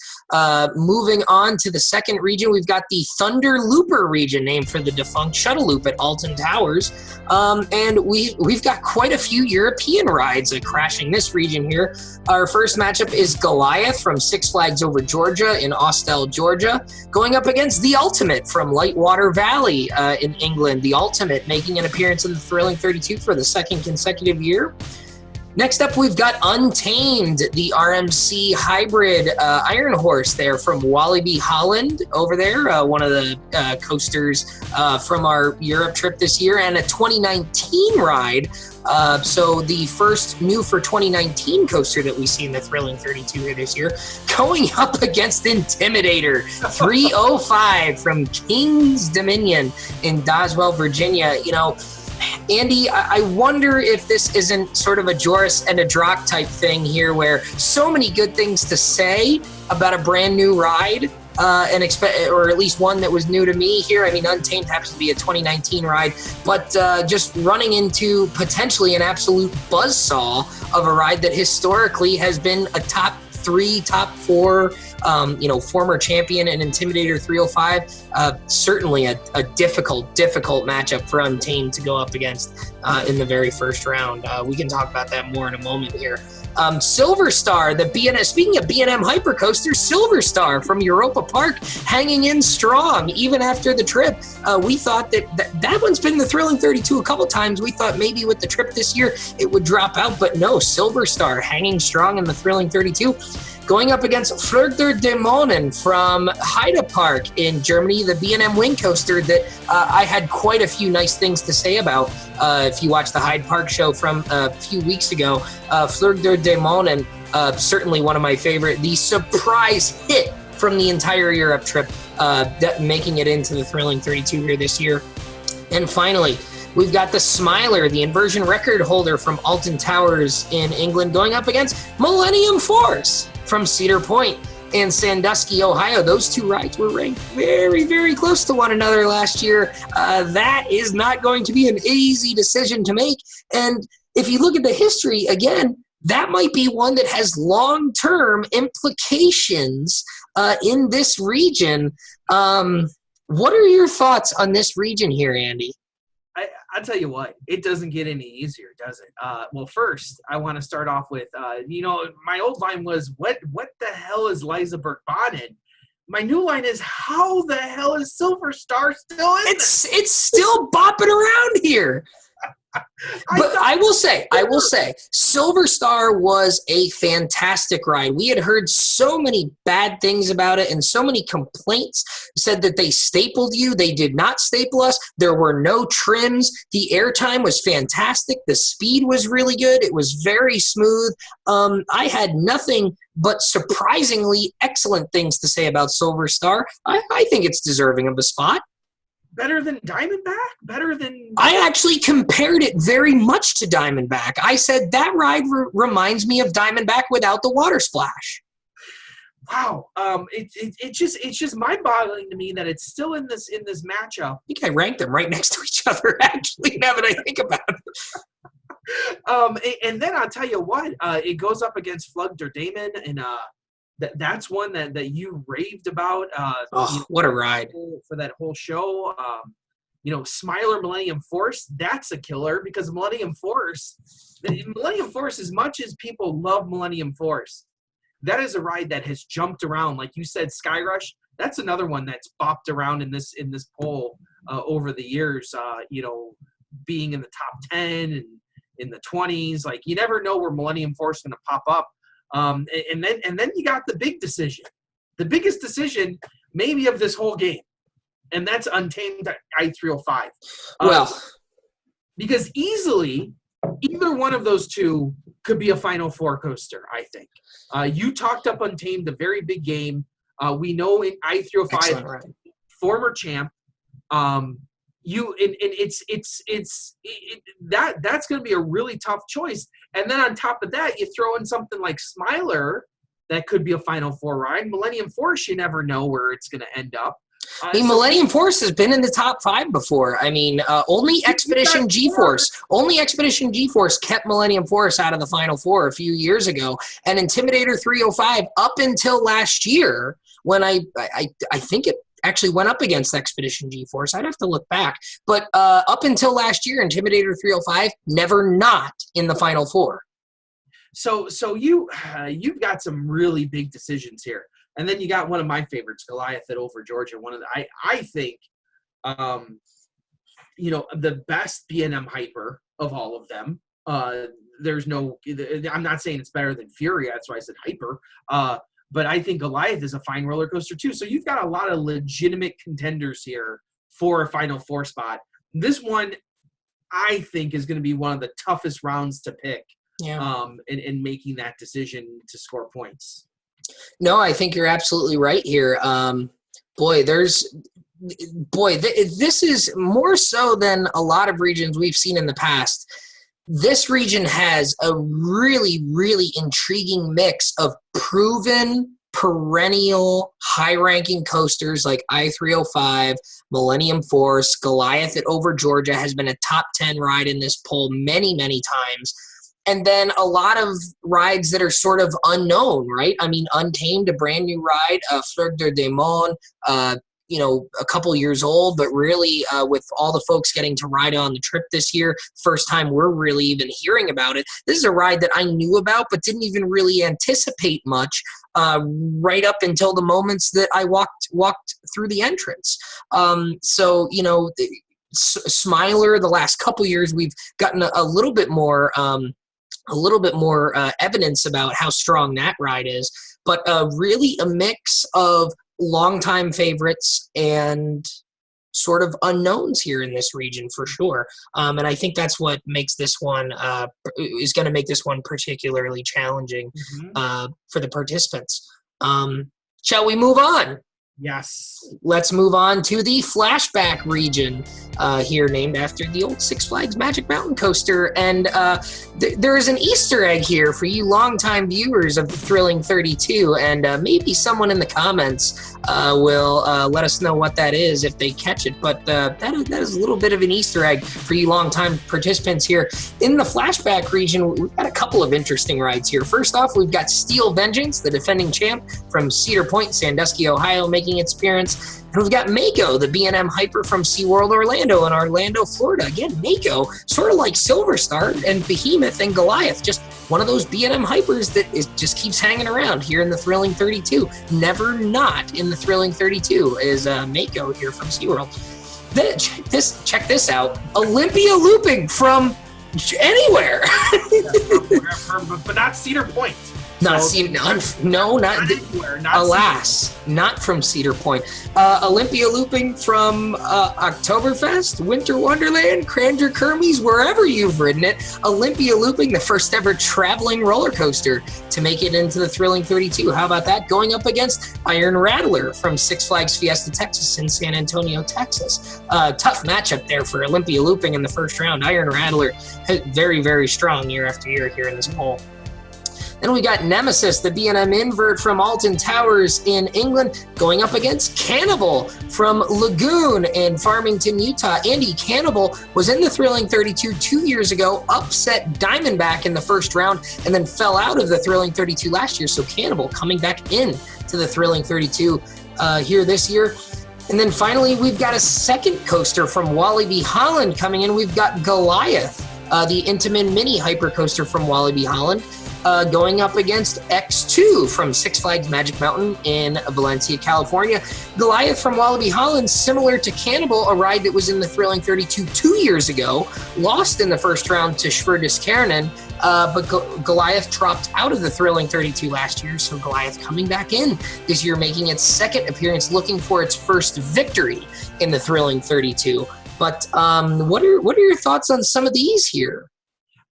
Moving on to the second region, we've got the Thunderlooper region, named for the defunct shuttle loop at Alton Towers. And we've got quite a few European rides crashing this region here. Our first matchup is Goliath from Six Flags Over Georgia in Austell, Georgia, going up against The Ultimate from Lightwater Valley in England. The Ultimate making an appearance in the Thrilling 32 for the second consecutive year. Next up, we've got Untamed, the RMC hybrid Iron Horse there from Walibi, Holland over there, one of the coasters from our Europe trip this year, and a 2019 ride. So the first new for 2019 coaster that we see in the Thrilling 32 here this year, going up against Intimidator 305 from King's Dominion in Doswell, Virginia. You know, Andy, I wonder if this isn't sort of a Joris and a Drock type thing here, where so many good things to say about a brand new ride, or at least one that was new to me here. I mean, Untamed happens to be a 2019 ride, but just running into potentially an absolute buzzsaw of a ride that historically has been a top 3, top 4, you know, former champion and Intimidator 305. Certainly a difficult matchup for Untamed to go up against in the very first round. We can talk about that more in a moment here. Silver Star, the B&M, speaking of B&M hypercoaster, Silver Star from Europa Park hanging in strong even after the trip. We thought that one's been the Thrilling 32 a couple times. We thought maybe with the trip this year it would drop out, but no, Silver Star hanging strong in the Thrilling 32. Going up against Fleur der Dämonen from Heide Park in Germany, the B&M wing coaster that I had quite a few nice things to say about. If you watched the Hyde Park show from a few weeks ago, Fleur der Dämonen, certainly one of my favorite. The surprise hit from the entire Europe trip, making it into the Thrilling 32 here this year. And finally, we've got the Smiler, the inversion record holder from Alton Towers in England, going up against Millennium Force from Cedar Point in Sandusky, Ohio. Those two rides were ranked very, very close to one another last year. That is not going to be an easy decision to make. And if you look at the history, again, that might be one that has long-term implications in this region. What are your thoughts on this region here, Andy? I'll tell you what, it doesn't get any easier, does it? Well, first, I want to start off with, you know, my old line was, what the hell is Liza Burke-Bonin? My new line is, how the hell is Silver Star still in It's still bopping around here. But I will say, Silver Star was a fantastic ride. We had heard so many bad things about it and so many complaints said that they stapled you. They did not staple us. There were no trims. The airtime was fantastic. The speed was really good. It was very smooth. I had nothing but surprisingly excellent things to say about Silver Star. I think it's deserving of a spot. Better than Diamondback? Better than... I actually compared it very much to Diamondback. I said that ride reminds me of Diamondback without the water splash. Wow. It's just mind-boggling to me that it's still in this matchup. I think I ranked them right next to each other, actually, now that I think about it. And then I'll tell you what, it goes up against Fleur der Dämonen, and that's one that you raved about. What a ride for that whole show. You know, Smiler Millennium Force, that's a killer, because Millennium Force, as much as people love Millennium Force, that is a ride that has jumped around. Like you said, Skyrush, That's another one that's bopped around in this poll over the years. Being in the top 10 and in the 20s, like you never know where Millennium Force is going to pop up. And then you got the big decision, the biggest decision maybe of this whole game, and that's Untamed I-305. Because easily either one of those two could be a Final Four coaster, I think. You talked up Untamed, the very big game. We know in I-305, right. Former champ. That's going to be a really tough choice. And then on top of that, you throw in something like Smiler that could be a Final Four ride. Millennium Force, you never know where it's going to end up. Millennium Force has been in the top 5 before. I mean, only Expedition G-Force kept Millennium Force out of the Final Four a few years ago. And Intimidator 305 up until last year, when I think it actually went up against Expedition G-Force. I'd have to look back. But up until last year, Intimidator 305 never not in the Final Four. So you've got some really big decisions here. And then you got one of my favorites, Goliath at Over Georgia. One of the, I think, the best B&M hyper of all of them. There's no, I'm not saying it's better than Fury. That's why I said hyper. But I think Goliath is a fine roller coaster too. So you've got a lot of legitimate contenders here for a Final Four spot. This one, I think, is going to be one of the toughest rounds to pick. Yeah. In making that decision to score points. No, I think you're absolutely right here. This is more so than a lot of regions we've seen in the past. This region has a really, really intriguing mix of proven, perennial, high-ranking coasters like I-305, Millennium Force, Goliath at Over Georgia has been a top 10 ride in this poll many, many times. And then a lot of rides that are sort of unknown, right? I mean, Untamed, a brand new ride, Fleur de Démon, a couple years old, but really with all the folks getting to ride on the trip this year, first time we're really even hearing about it. This is a ride that I knew about, but didn't even really anticipate much right up until the moments that I walked through the entrance. Smiler, the last couple years, we've gotten a little bit more evidence about how strong that ride is, but really a mix of longtime favorites and sort of unknowns here in this region for sure. And I think that's what makes this one is going to make this one particularly challenging for the participants. Shall we move on? Yes. Let's move on to the Flashback region, here named after the old Six Flags Magic Mountain coaster. And there is an Easter egg here for you longtime viewers of the Thrilling 32, and maybe someone in the comments will let us know what that is if they catch it. But that is a little bit of an Easter egg for you longtime participants here. In the Flashback region, we've got a couple of interesting rides here. First off, we've got Steel Vengeance, the defending champ from Cedar Point, Sandusky, Ohio, making its appearance. And we've got Mako, the B&M hyper from SeaWorld Orlando in Orlando, Florida. Again, Mako, sort of like Silver Star and Behemoth and Goliath, just one of those B&M hypers that just keeps hanging around here in the Thrilling 32. Never not in the Thrilling 32 is Mako here from SeaWorld. Then, check this out. Olympia looping from anywhere. But not Cedar Point. Alas, not from Cedar Point. Olympia looping from Oktoberfest, Winter Wonderland, Cranger Kermes, wherever you've ridden it. Olympia looping, the first ever traveling roller coaster to make it into the Thrilling 32. How about that? Going up against Iron Rattler from Six Flags Fiesta Texas in San Antonio, Texas. Tough matchup there for Olympia looping in the first round. Iron Rattler, very, very strong year after year here in this poll. Then we got Nemesis, the B&M invert from Alton Towers in England, going up against Cannibal from Lagoon in Farmington, Utah. Andy, Cannibal was in the Thrilling 32 2 years ago, upset Diamondback in the first round, and then fell out of the Thrilling 32 last year. So Cannibal coming back in to the Thrilling 32 here this year. And then finally, we've got a second coaster from Walibi Holland coming in. We've got Goliath, the Intamin Mini Hyper Coaster from Walibi Holland. going up against X2 from Six Flags Magic Mountain in Valencia, California. Goliath from Wallaby Holland, similar to Cannibal, a ride that was in the Thrilling 32 2 years ago, lost in the first round to Schwerdiskernen, but Goliath dropped out of the Thrilling 32 last year, so Goliath coming back in this year, making its second appearance, looking for its first victory in the Thrilling 32. But what are your thoughts on some of these here?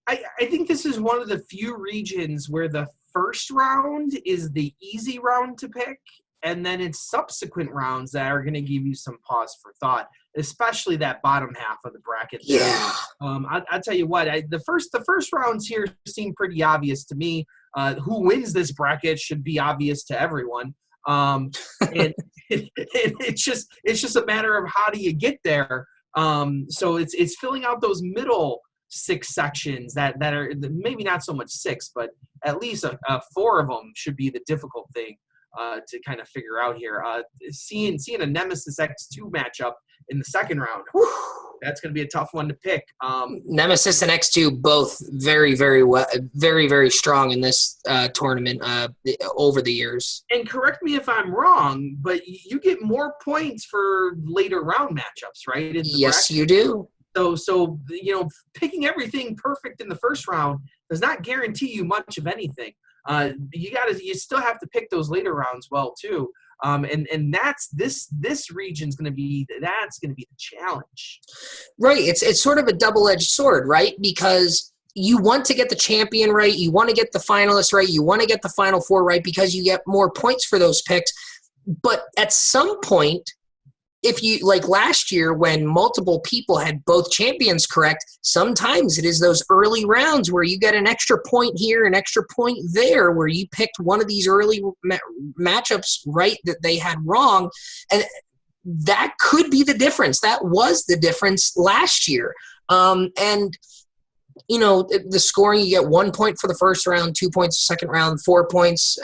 I think this is one of the few regions where the first round is the easy round to pick, and then it's subsequent rounds that are going to give you some pause for thought, especially that bottom half of the bracket. Yeah. I'll tell you what, the first rounds here seem pretty obvious to me. Who wins this bracket should be obvious to everyone. And it's just a matter of how do you get there. So it's filling out those middle 6 sections that are maybe not so much 6, but at least 4 of them should be the difficult thing to kind of figure out here. Seeing a Nemesis X2 matchup in the second round, that's going to be a tough one to pick. Nemesis and X2 both very, very well, very, very strong in this tournament over the years. And correct me if I'm wrong, but you get more points for later round matchups, right? Yes, you do. So picking everything perfect in the first round does not guarantee you much of anything. You still have to pick those later rounds well too. And that's this region's going to be the challenge. Right. It's sort of a double-edged sword, right? Because you want to get the champion right, you want to get the finalists right, you want to get the final 4 right because you get more points for those picks. But at some point, if you, like last year when multiple people had both champions correct, sometimes it is those early rounds where you get an extra point here, an extra point there, where you picked one of these early matchups right that they had wrong. And that could be the difference. That was the difference last year. And the scoring, you get 1 point for the first round, 2 points the second round, 4 points,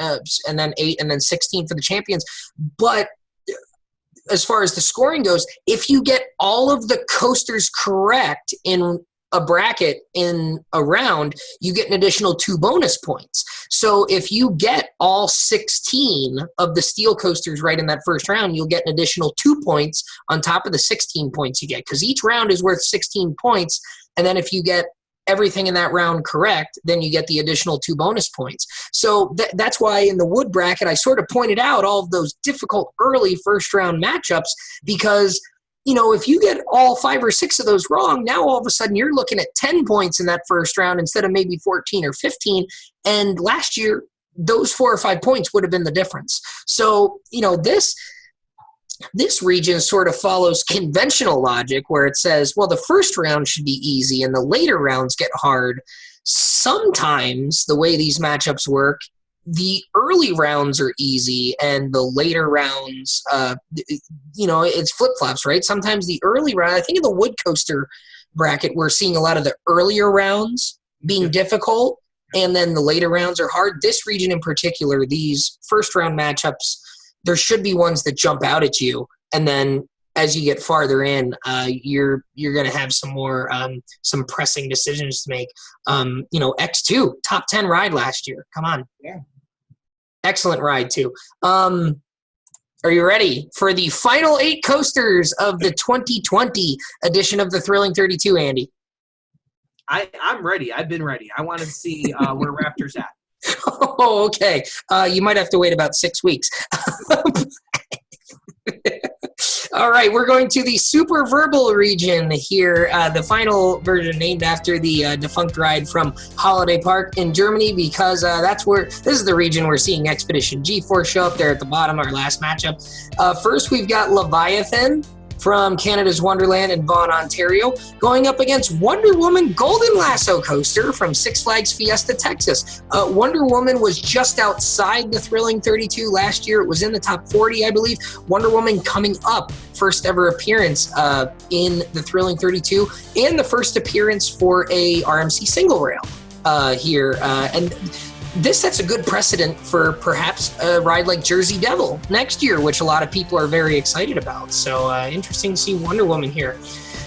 and then 8, and then 16 for the champions. But as far as the scoring goes, if you get all of the coasters correct in a bracket in a round, you get an additional 2 bonus points. So if you get all 16 of the steel coasters right in that first round, you'll get an additional 2 points on top of the 16 points you get, because each round is worth 16 points. And then if you get everything in that round correct, then you get the additional 2 bonus points. So that's why in the wood bracket, I sort of pointed out all of those difficult early first round matchups, because, if you get all 5 or 6 of those wrong, now all of a sudden you're looking at 10 points in that first round instead of maybe 14 or 15. And last year, those 4 or 5 points would have been the difference. So, this region sort of follows conventional logic where it says, well, the first round should be easy and the later rounds get hard. Sometimes the way these matchups work, the early rounds are easy and the later rounds, it's flip-flops, right? Sometimes the early round, I think in the wood coaster bracket, we're seeing a lot of the earlier rounds being difficult and then the later rounds are hard. This region in particular, these first round matchups, there should be ones that jump out at you, and then as you get farther in, you're going to have some more some pressing decisions to make. X2 top 10 ride last year. Come on, excellent ride too. Are you ready for the final 8 coasters of the 2020 edition of the Thrilling 32, Andy? I'm ready. I've been ready. I want to see where Raptor's at. Oh, okay. You might have to wait about 6 weeks. All right, we're going to the Super Verbal region here, the final version named after the defunct ride from Holiday Park in Germany, because this is the region we're seeing Expedition G-Force show up there at the bottom, our last matchup. First, we've got Leviathan from Canada's Wonderland in Vaughan, Ontario, going up against Wonder Woman Golden Lasso Coaster from Six Flags Fiesta, Texas. Wonder Woman was just outside the Thrilling 32 last year. It was in the top 40, I believe. Wonder Woman coming up, first ever appearance in the Thrilling 32, and the first appearance for a RMC single rail here. And this sets a good precedent for perhaps a ride like Jersey Devil next year, which a lot of people are very excited about. So interesting to see Wonder Woman here.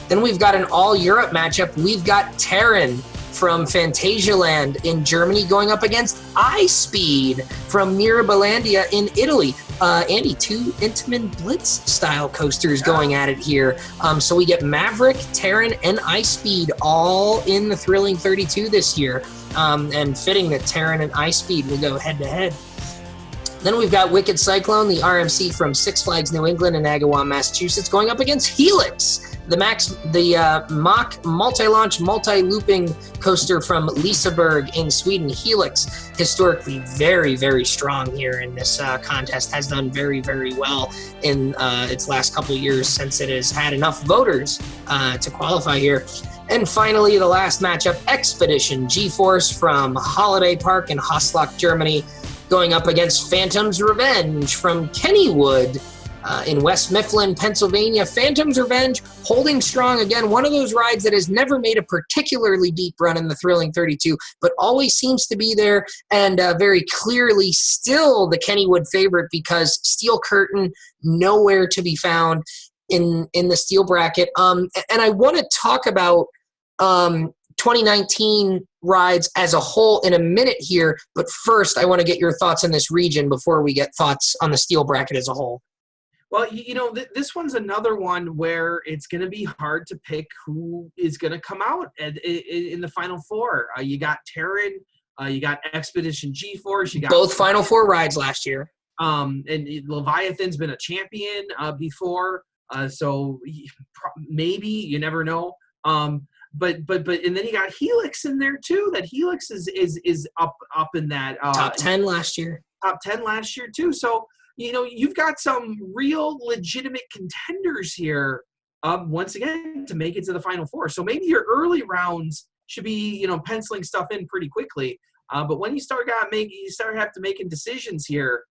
Then we've got an all-Europe matchup. We've got Terran from Phantasialand in Germany, going up against iSpeed from Mirabilandia in Italy. Andy, two Intamin Blitz style coasters going at it here. So we get Maverick, Terran, and iSpeed all in the Thrilling 32 this year. And fitting that Terran and iSpeed will go head to head. Then we've got Wicked Cyclone, the RMC from Six Flags New England and Agawam, Massachusetts, going up against Helix, the mock multi-launch, multi-looping coaster from Liseberg in Sweden. Helix, historically very, very strong here in this contest, has done very, very well in its last couple of years since it has had enough voters to qualify here. And finally, the last matchup, Expedition G-Force from Holiday Park in Haslach, Germany, going up against Phantom's Revenge from Kennywood in West Mifflin, Pennsylvania. Phantom's Revenge holding strong. Again, one of those rides that has never made a particularly deep run in the Thrilling 32, but always seems to be there, and very clearly still the Kennywood favorite because Steel Curtain nowhere to be found in the steel bracket. And I want to talk about 2019 rides as a whole in a minute here, but first I want to get your thoughts on this region before we get thoughts on the steel bracket as a whole. Well, this one's another one where it's going to be hard to pick who is going to come out in the Final Four. You got Terran, you got Expedition G-Force, you got both Final Four rides last year. And Leviathan's been a champion before, so maybe, you never know. But and then you got Helix in there too. That Helix is up in that top 10 last year. Top 10 last year too. So you've got some real legitimate contenders here. Once again, to make it to the Final Four. So maybe your early rounds should be penciling stuff in pretty quickly. But when you start have to making decisions here,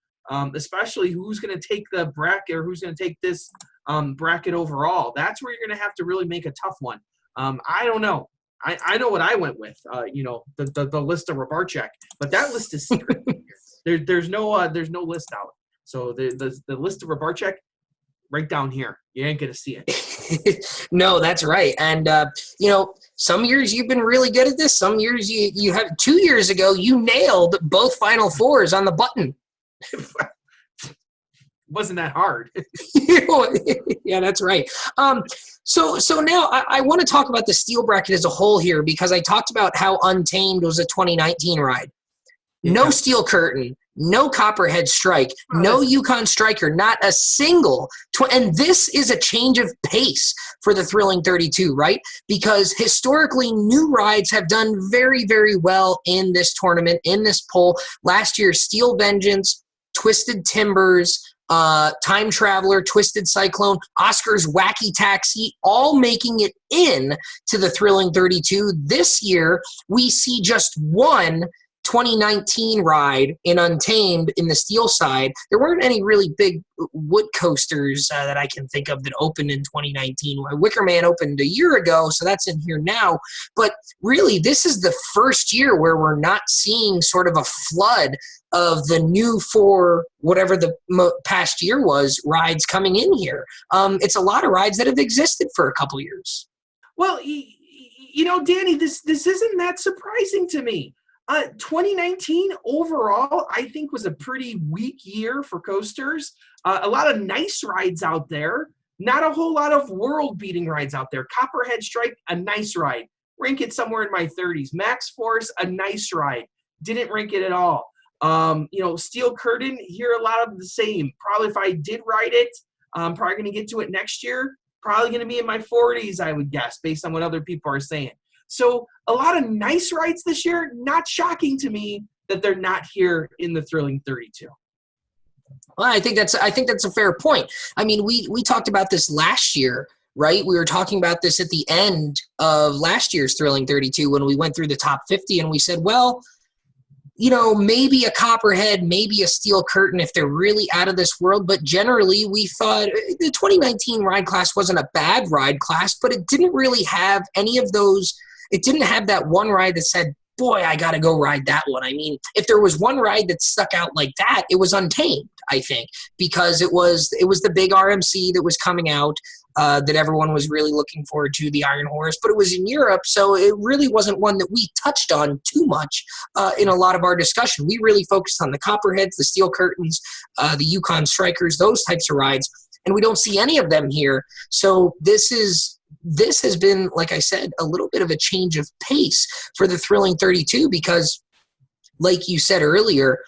especially who's going to take the bracket or who's going to take this bracket overall. That's where you're going to have to really make a tough one. I don't know. I know what I went with, the list of Rabarchek, but that list is secret. There's no list out. So the list of Rabarchek right down here. You ain't gonna see it. No, that's right. And some years you've been really good at this. Some years you have. 2 years ago you nailed both Final Fours on the button. Wasn't that hard? Yeah, that's right. So now I want to talk about the steel bracket as a whole here, because I talked about how Untamed was a 2019 ride. No Steel Curtain, no Copperhead Strike, no Yukon Striker, not a single. And this is a change of pace for the Thrilling 32, right? Because historically, new rides have done very, very well in this tournament, in this poll. Last year, Steel Vengeance, Twisted Timbers, Time Traveler, Twisted Cyclone, Oscar's Wacky Taxi, all making it in to the Thrilling 32. This year, we see just one 2019 ride in Untamed in the steel side. There weren't any really big wood coasters that I can think of that opened in 2019. Wicker Man opened a year ago, so that's in here now. But really, this is the first year where we're not seeing sort of a flood of the new for whatever the past year was rides coming in here. It's a lot of rides that have existed for a couple years. Well, Danny, this isn't that surprising to me. 2019 overall, I think, was a pretty weak year for coasters. A lot of nice rides out there. Not a whole lot of world-beating rides out there. Copperhead Strike, a nice ride. Rank it somewhere in my 30s. Max Force, a nice ride. Didn't rank it at all. Steel Curtain, here a lot of the same. Probably if I did ride it, I'm probably going to get to it next year. Probably going to be in my 40s, I would guess, based on what other people are saying. So a lot of nice rides this year. Not shocking to me that they're not here in the Thrilling 32. Well, I think that's a fair point. I mean, we talked about this last year, right? We were talking about this at the end of last year's Thrilling 32 when we went through the top 50, and we said, well, maybe a Copperhead, maybe a Steel Curtain if they're really out of this world. But generally, we thought the 2019 ride class wasn't a bad ride class, but it didn't really have any of those. It didn't have that one ride that said boy, I got to go ride that one. I mean, if there was one ride that stuck out like that, it was Untamed, I think, because it was the big RMC that was coming out that everyone was really looking forward to, the Iron Horse, but it was in Europe, so it really wasn't one that we touched on too much in a lot of our discussion. We really focused on the Copperheads, the Steel Curtains, the Yukon Strikers, those types of rides, and we don't see any of them here. So this has been, like I said, a little bit of a change of pace for the Thrilling 32 because, like you said earlier,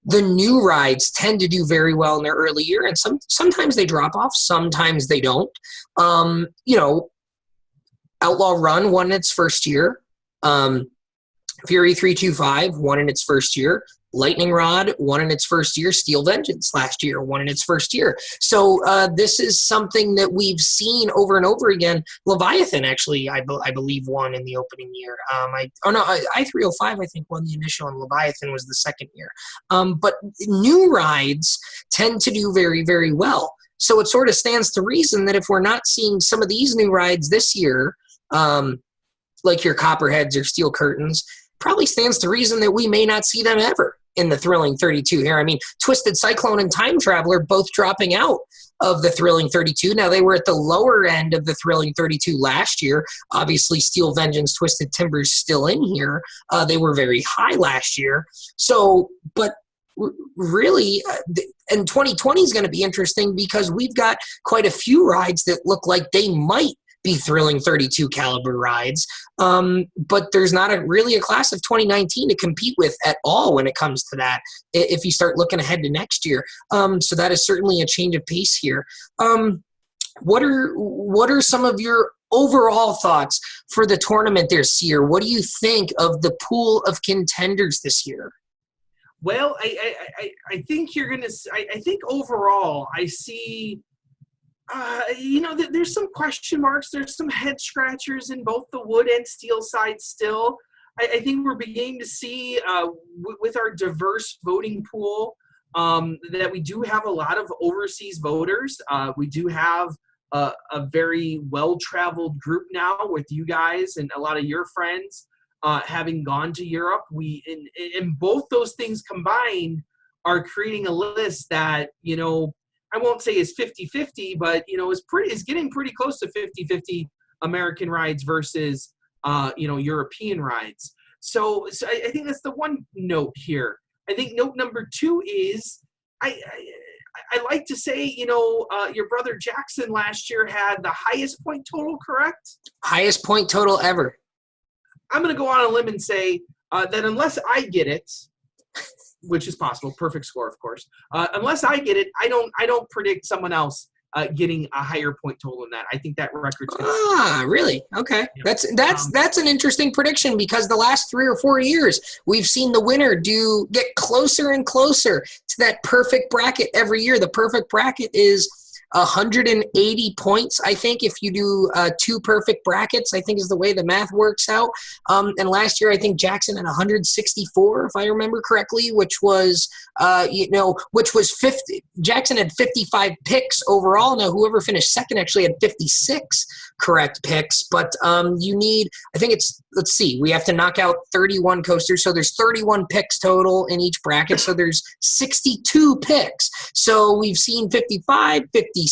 the new rides tend to do very well in their early year, and sometimes they drop off, sometimes they don't. Outlaw Run won in its first year. Fury 325 won in its first year. Lightning Rod won in its first year. Steel Vengeance last year won in its first year. So this is something that we've seen over and over again. Leviathan actually, I believe, won in the opening year. I-305 I think won the initial, and Leviathan was the second year. But new rides tend to do very, very well. So it sort of stands to reason that if we're not seeing some of these new rides this year, like your Copperheads or Steel Curtains, probably stands to reason that we may not see them ever in the Thrilling 32 here. I mean, Twisted Cyclone and Time Traveler both dropping out of the Thrilling 32. Now, they were at the lower end of the Thrilling 32 last year. Obviously, Steel Vengeance, Twisted Timber's still in here. They were very high last year. So, but really, and 2020 is going to be interesting because we've got quite a few rides that look like they might be Thrilling 32 caliber rides, but there's not really a class of 2019 to compete with at all when it comes to that if you start looking ahead to next year. So that is certainly a change of pace here. What are some of your overall thoughts for the tournament this year? What do you think of the pool of contenders this year? Well, I think you're gonna. I think overall, I see. There's some question marks. There's some head scratchers in both the wood and steel side still. I think we're beginning to see with our diverse voting pool that we do have a lot of overseas voters. We do have a very well-traveled group now with you guys and a lot of your friends having gone to Europe. We in both those things combined are creating a list that, I won't say is 50-50, but is getting pretty close to 50-50 American rides versus European rides. So I think that's the one note here. I think note number two is I like to say your brother Jackson last year had the highest point total, correct? Highest point total ever. I'm going to go on a limb and say that unless I get it, which is possible, perfect score, of course. Unless I get it, I don't predict someone else getting a higher point total than that. I think that record's going to really? Okay. Yeah. That's an interesting prediction because the last 3 or 4 years we've seen the winner get closer and closer to that perfect bracket every year. The perfect bracket is 180 points, I think, if you do 2 perfect brackets, I think is the way the math works out. And last year, I think Jackson had 164, if I remember correctly, which was 50. Jackson had 55 picks overall. Now, whoever finished second actually had 56 correct picks, but you need, I think it's, let's see, we have to knock out 31 coasters, so there's 31 picks total in each bracket, so there's 62 picks. So we've seen 55, 56.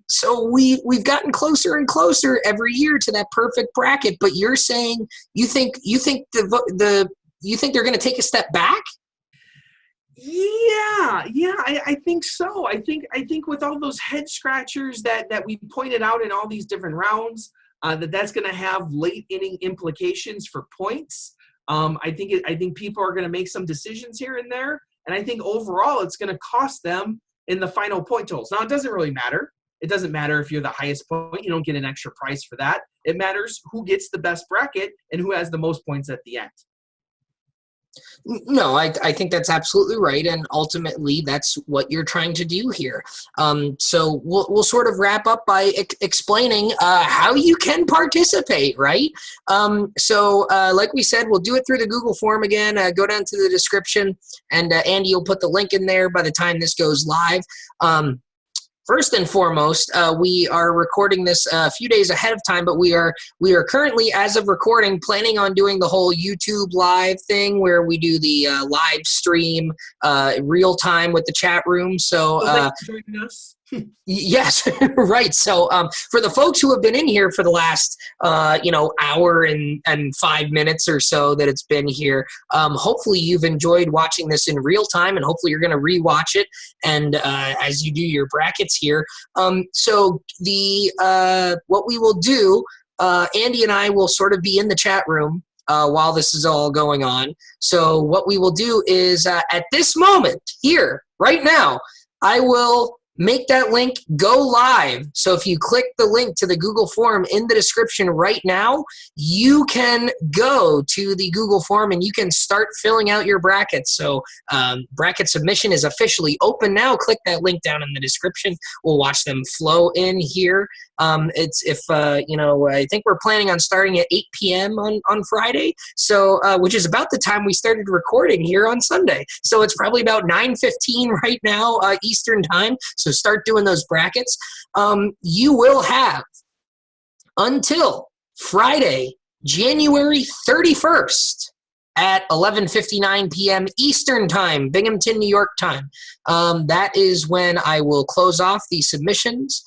So we've gotten closer and closer every year to that perfect bracket. But you're saying you think they're going to take a step back? Yeah, I think so. I think with all those head scratchers that we pointed out in all these different rounds, that's going to have late inning implications for points. I think people are going to make some decisions here and there, and I think overall it's going to cost them in the final point totals. Now, it doesn't really matter. It doesn't matter if you're the highest point. You don't get an extra price for that. It matters who gets the best bracket and who has the most points at the end. No, I think that's absolutely right, and ultimately that's what you're trying to do here. So we'll sort of wrap up by explaining how you can participate, right? So like we said, we'll do it through the Google form again. Go down to the description, and Andy will put the link in there by the time this goes live. First and foremost, we are recording this a few days ahead of time, but we are currently, as of recording, planning on doing the whole YouTube live thing where we do the live stream real time with the chat room. So thanks for joining us. Yes, right. So for the folks who have been in here for the last, hour and 5 minutes or so that it's been here, hopefully you've enjoyed watching this in real time, and hopefully you're going to rewatch it and as you do your brackets here. So what we will do, Andy and I will sort of be in the chat room while this is all going on. So what we will do is at this moment here, right now, I will make that link go live. So if you click the link to the Google form in the description right now, you can go to the Google form and you can start filling out your brackets. So bracket submission is officially open now. Click that link down in the description. We'll watch them flow in here. I think we're planning on starting at 8 p.m. on Friday, so which is about the time we started recording here on Sunday. So it's probably about 9:15 right now Eastern time. So start doing those brackets. You will have until Friday, January 31st at 11:59 p.m. Eastern time, Binghamton, New York time. That is when I will close off the submissions.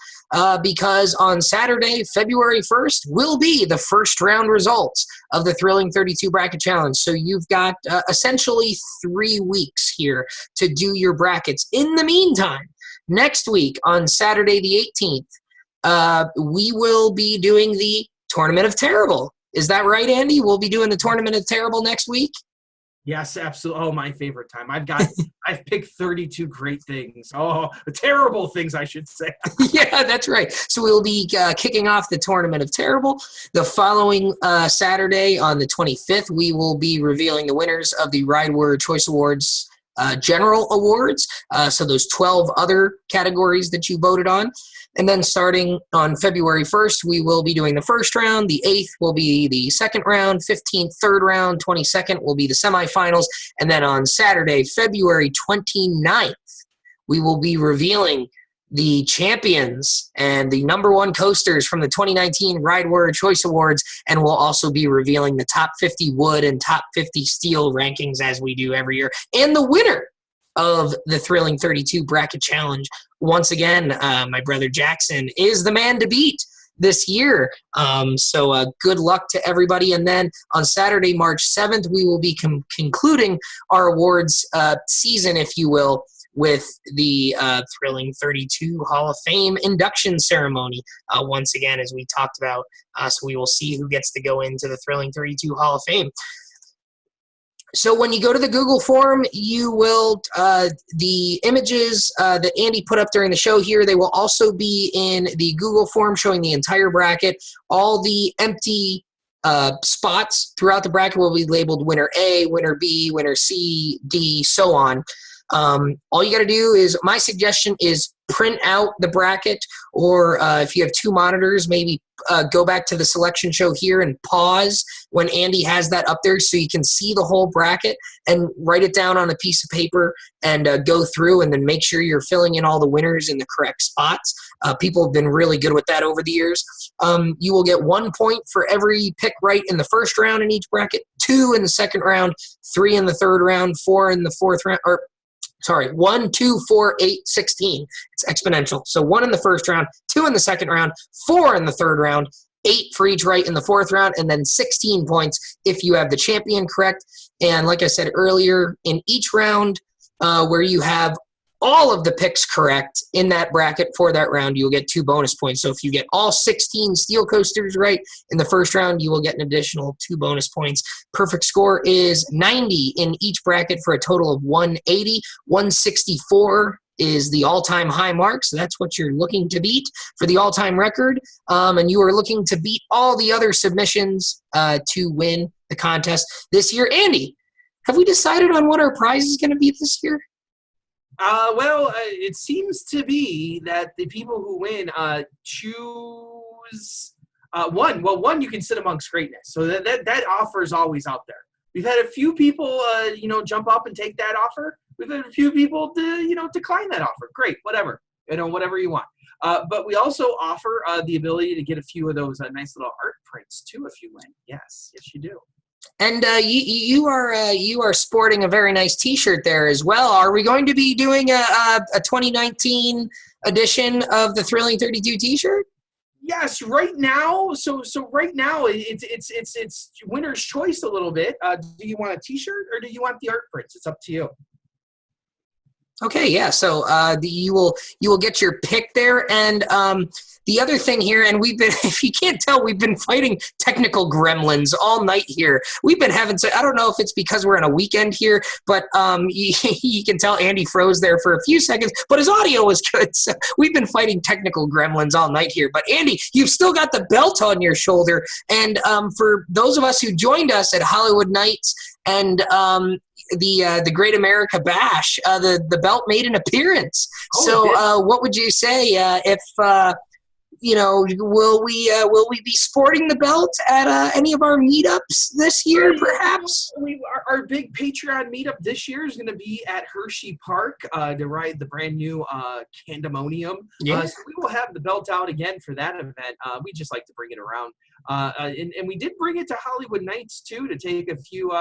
Because on Saturday, February 1st, will be the first round results of the Thrilling 32 Bracket Challenge. So you've got essentially 3 weeks here to do your brackets. In the meantime, next week on Saturday the 18th, we will be doing the Tournament of Terrible. Is that right, Andy? We'll be doing the Tournament of Terrible next week? Yes, absolutely. Oh, my favorite time. I've picked 32 great things. Oh, terrible things, I should say. Yeah, that's right. So we'll be kicking off the Tournament of Terrible. The following Saturday on the 25th, we will be revealing the winners of the Ride Warrior Choice Awards General Awards. So those 12 other categories that you voted on. And then starting on February 1st, we will be doing the first round. The 8th will be the second round. 15th, third round. 22nd will be the semifinals. And then on Saturday, February 29th, we will be revealing the champions and the #1 coasters from the 2019 Ride Warrior Choice Awards. And we'll also be revealing the top 50 wood and top 50 steel rankings as we do every year. And the winner of the Thrilling 32 Bracket Challenge. Once again, my brother Jackson is the man to beat this year. So good luck to everybody. And then on Saturday, March 7th, we will be concluding our awards season, if you will, with the Thrilling 32 Hall of Fame induction ceremony. Once again, as we talked about, so we will see who gets to go into the Thrilling 32 Hall of Fame. So when you go to the Google form, you will, the images that Andy put up during the show here, they will also be in the Google form showing the entire bracket. All the empty spots throughout the bracket will be labeled winner A, winner B, winner C, D, so on. All you got to do is, my suggestion is print out the bracket, or if you have 2 monitors, maybe go back to the selection show here and pause when Andy has that up there so you can see the whole bracket, and write it down on a piece of paper and go through, and then make sure you're filling in all the winners in the correct spots. People have been really good with that over the years. You will get 1 point for every pick right in the first round in each bracket, 2 in the second round, 3 in the third round, 4 in the fourth round, 1, 2, 4, 8, 16. It's exponential. So 1 in the first round, 2 in the second round, 4 in the third round, 8 for each right in the fourth round, and then 16 points if you have the champion correct. And like I said earlier, in each round where you have all of the picks correct in that bracket for that round, you will get 2 bonus points. So if you get all 16 steel coasters right in the first round, you will get an additional 2 bonus points. Perfect score is 90 in each bracket for a total of 180. 164 is the all-time high mark, so that's what you're looking to beat for the all-time record. And you are looking to beat all the other submissions to win the contest this year. Andy, have we decided on what our prize is going to be this year? It seems to be that the people who win choose one. Well, one, you can sit amongst greatness. So that offer is always out there. We've had a few people, jump up and take that offer. We've had a few people, decline that offer. Great, whatever. whatever you want. But we also offer the ability to get a few of those nice little art prints too if you win. Yes, you do. And you are sporting a very nice T-shirt there as well. Are we going to be doing a 2019 edition of the Thrilling 32 T-shirt? Yes, right now. So right now it's winner's choice a little bit. Do you want a T-shirt or do you want the art prints? It's up to you. Okay, yeah. So you will get your pick there, and the other thing here, and we've been, if you can't tell, we've been fighting technical gremlins all night here. We've been having, I don't know if it's because we're on a weekend here, but you can tell Andy froze there for a few seconds, but his audio was good. So we've been fighting technical gremlins all night here. But Andy, you've still got the belt on your shoulder, and for those of us who joined us at Hollywood Nights and the Great America Bash, the belt made an appearance. So what would you say if will we be sporting the belt at any of our meetups this year, perhaps? Our big Patreon meetup this year is going to be at Hershey Park to ride the brand new Candemonium. Yeah. So we will have the belt out again for that event. We just like to bring it around. And we did bring it to Hollywood Nights, too, to take a few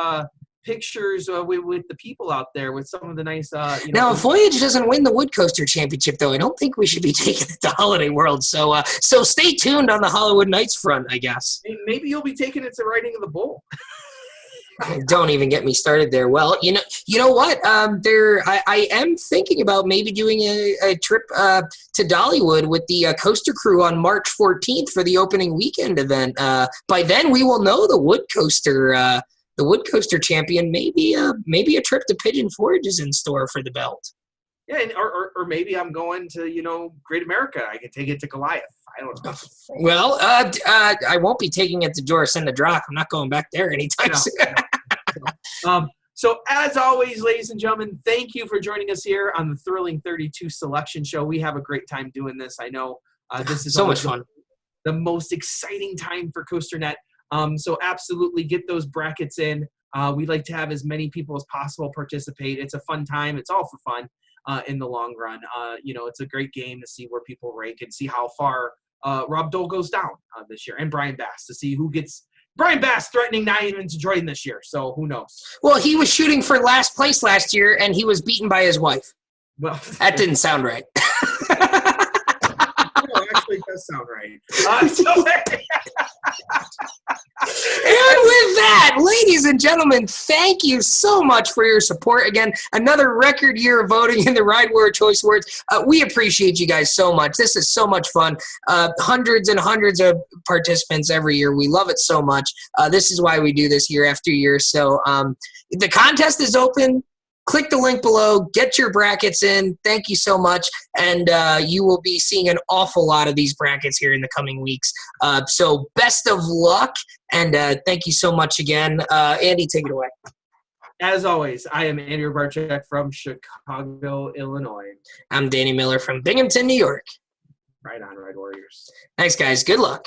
pictures with the people out there with some of the nice Now, if Voyage doesn't win the Wood Coaster Championship, though, I don't think we should be taking it to Holiday World. So stay tuned on the Hollywood Nights front, I guess. Maybe you'll be taking it to Riding of the Bull. Don't even get me started there. Well, you know what? I am thinking about maybe doing a trip to Dollywood with the Coaster Crew on March 14th for the opening weekend event. By then, we will know the Wood Coaster. The Wood Coaster champion, maybe a trip to Pigeon Forge is in store for the belt. Yeah, or maybe I'm going to Great America. I can take it to Goliath. I don't know. Well, I won't be taking it to Joris and the Drock. I'm not going back there anytime soon. So as always, ladies and gentlemen, thank you for joining us here on the Thrilling 32 Selection Show. We have a great time doing this. I know this is so much fun. The most exciting time for COASTER.net. So absolutely get those brackets in. We'd like to have as many people as possible participate. It's a fun time. It's all for fun in the long run. It's a great game to see where people rank and see how far Rob Dole goes down this year, and Brian Bass to see who gets. Brian Bass threatening not even to join this year, so who knows? Well, he was shooting for last place last year, and he was beaten by his wife. Well, that didn't sound right. Actually, it does sound right. And with that, ladies and gentlemen, thank you so much for your support. Again, another record year of voting in the Ride War Choice Awards. We appreciate you guys so much. This is so much fun. Hundreds and hundreds of participants every year. We love it so much. This is why we do this year after year. So the contest is open. Click the link below. Get your brackets in. Thank you so much. And you will be seeing an awful lot of these brackets here in the coming weeks. So best of luck. And thank you so much again. Andy, take it away. As always, I am Andrew Barczyk from Chicago, Illinois. I'm Danny Miller from Binghamton, New York. Right on, Ride Warriors. Thanks, guys. Good luck.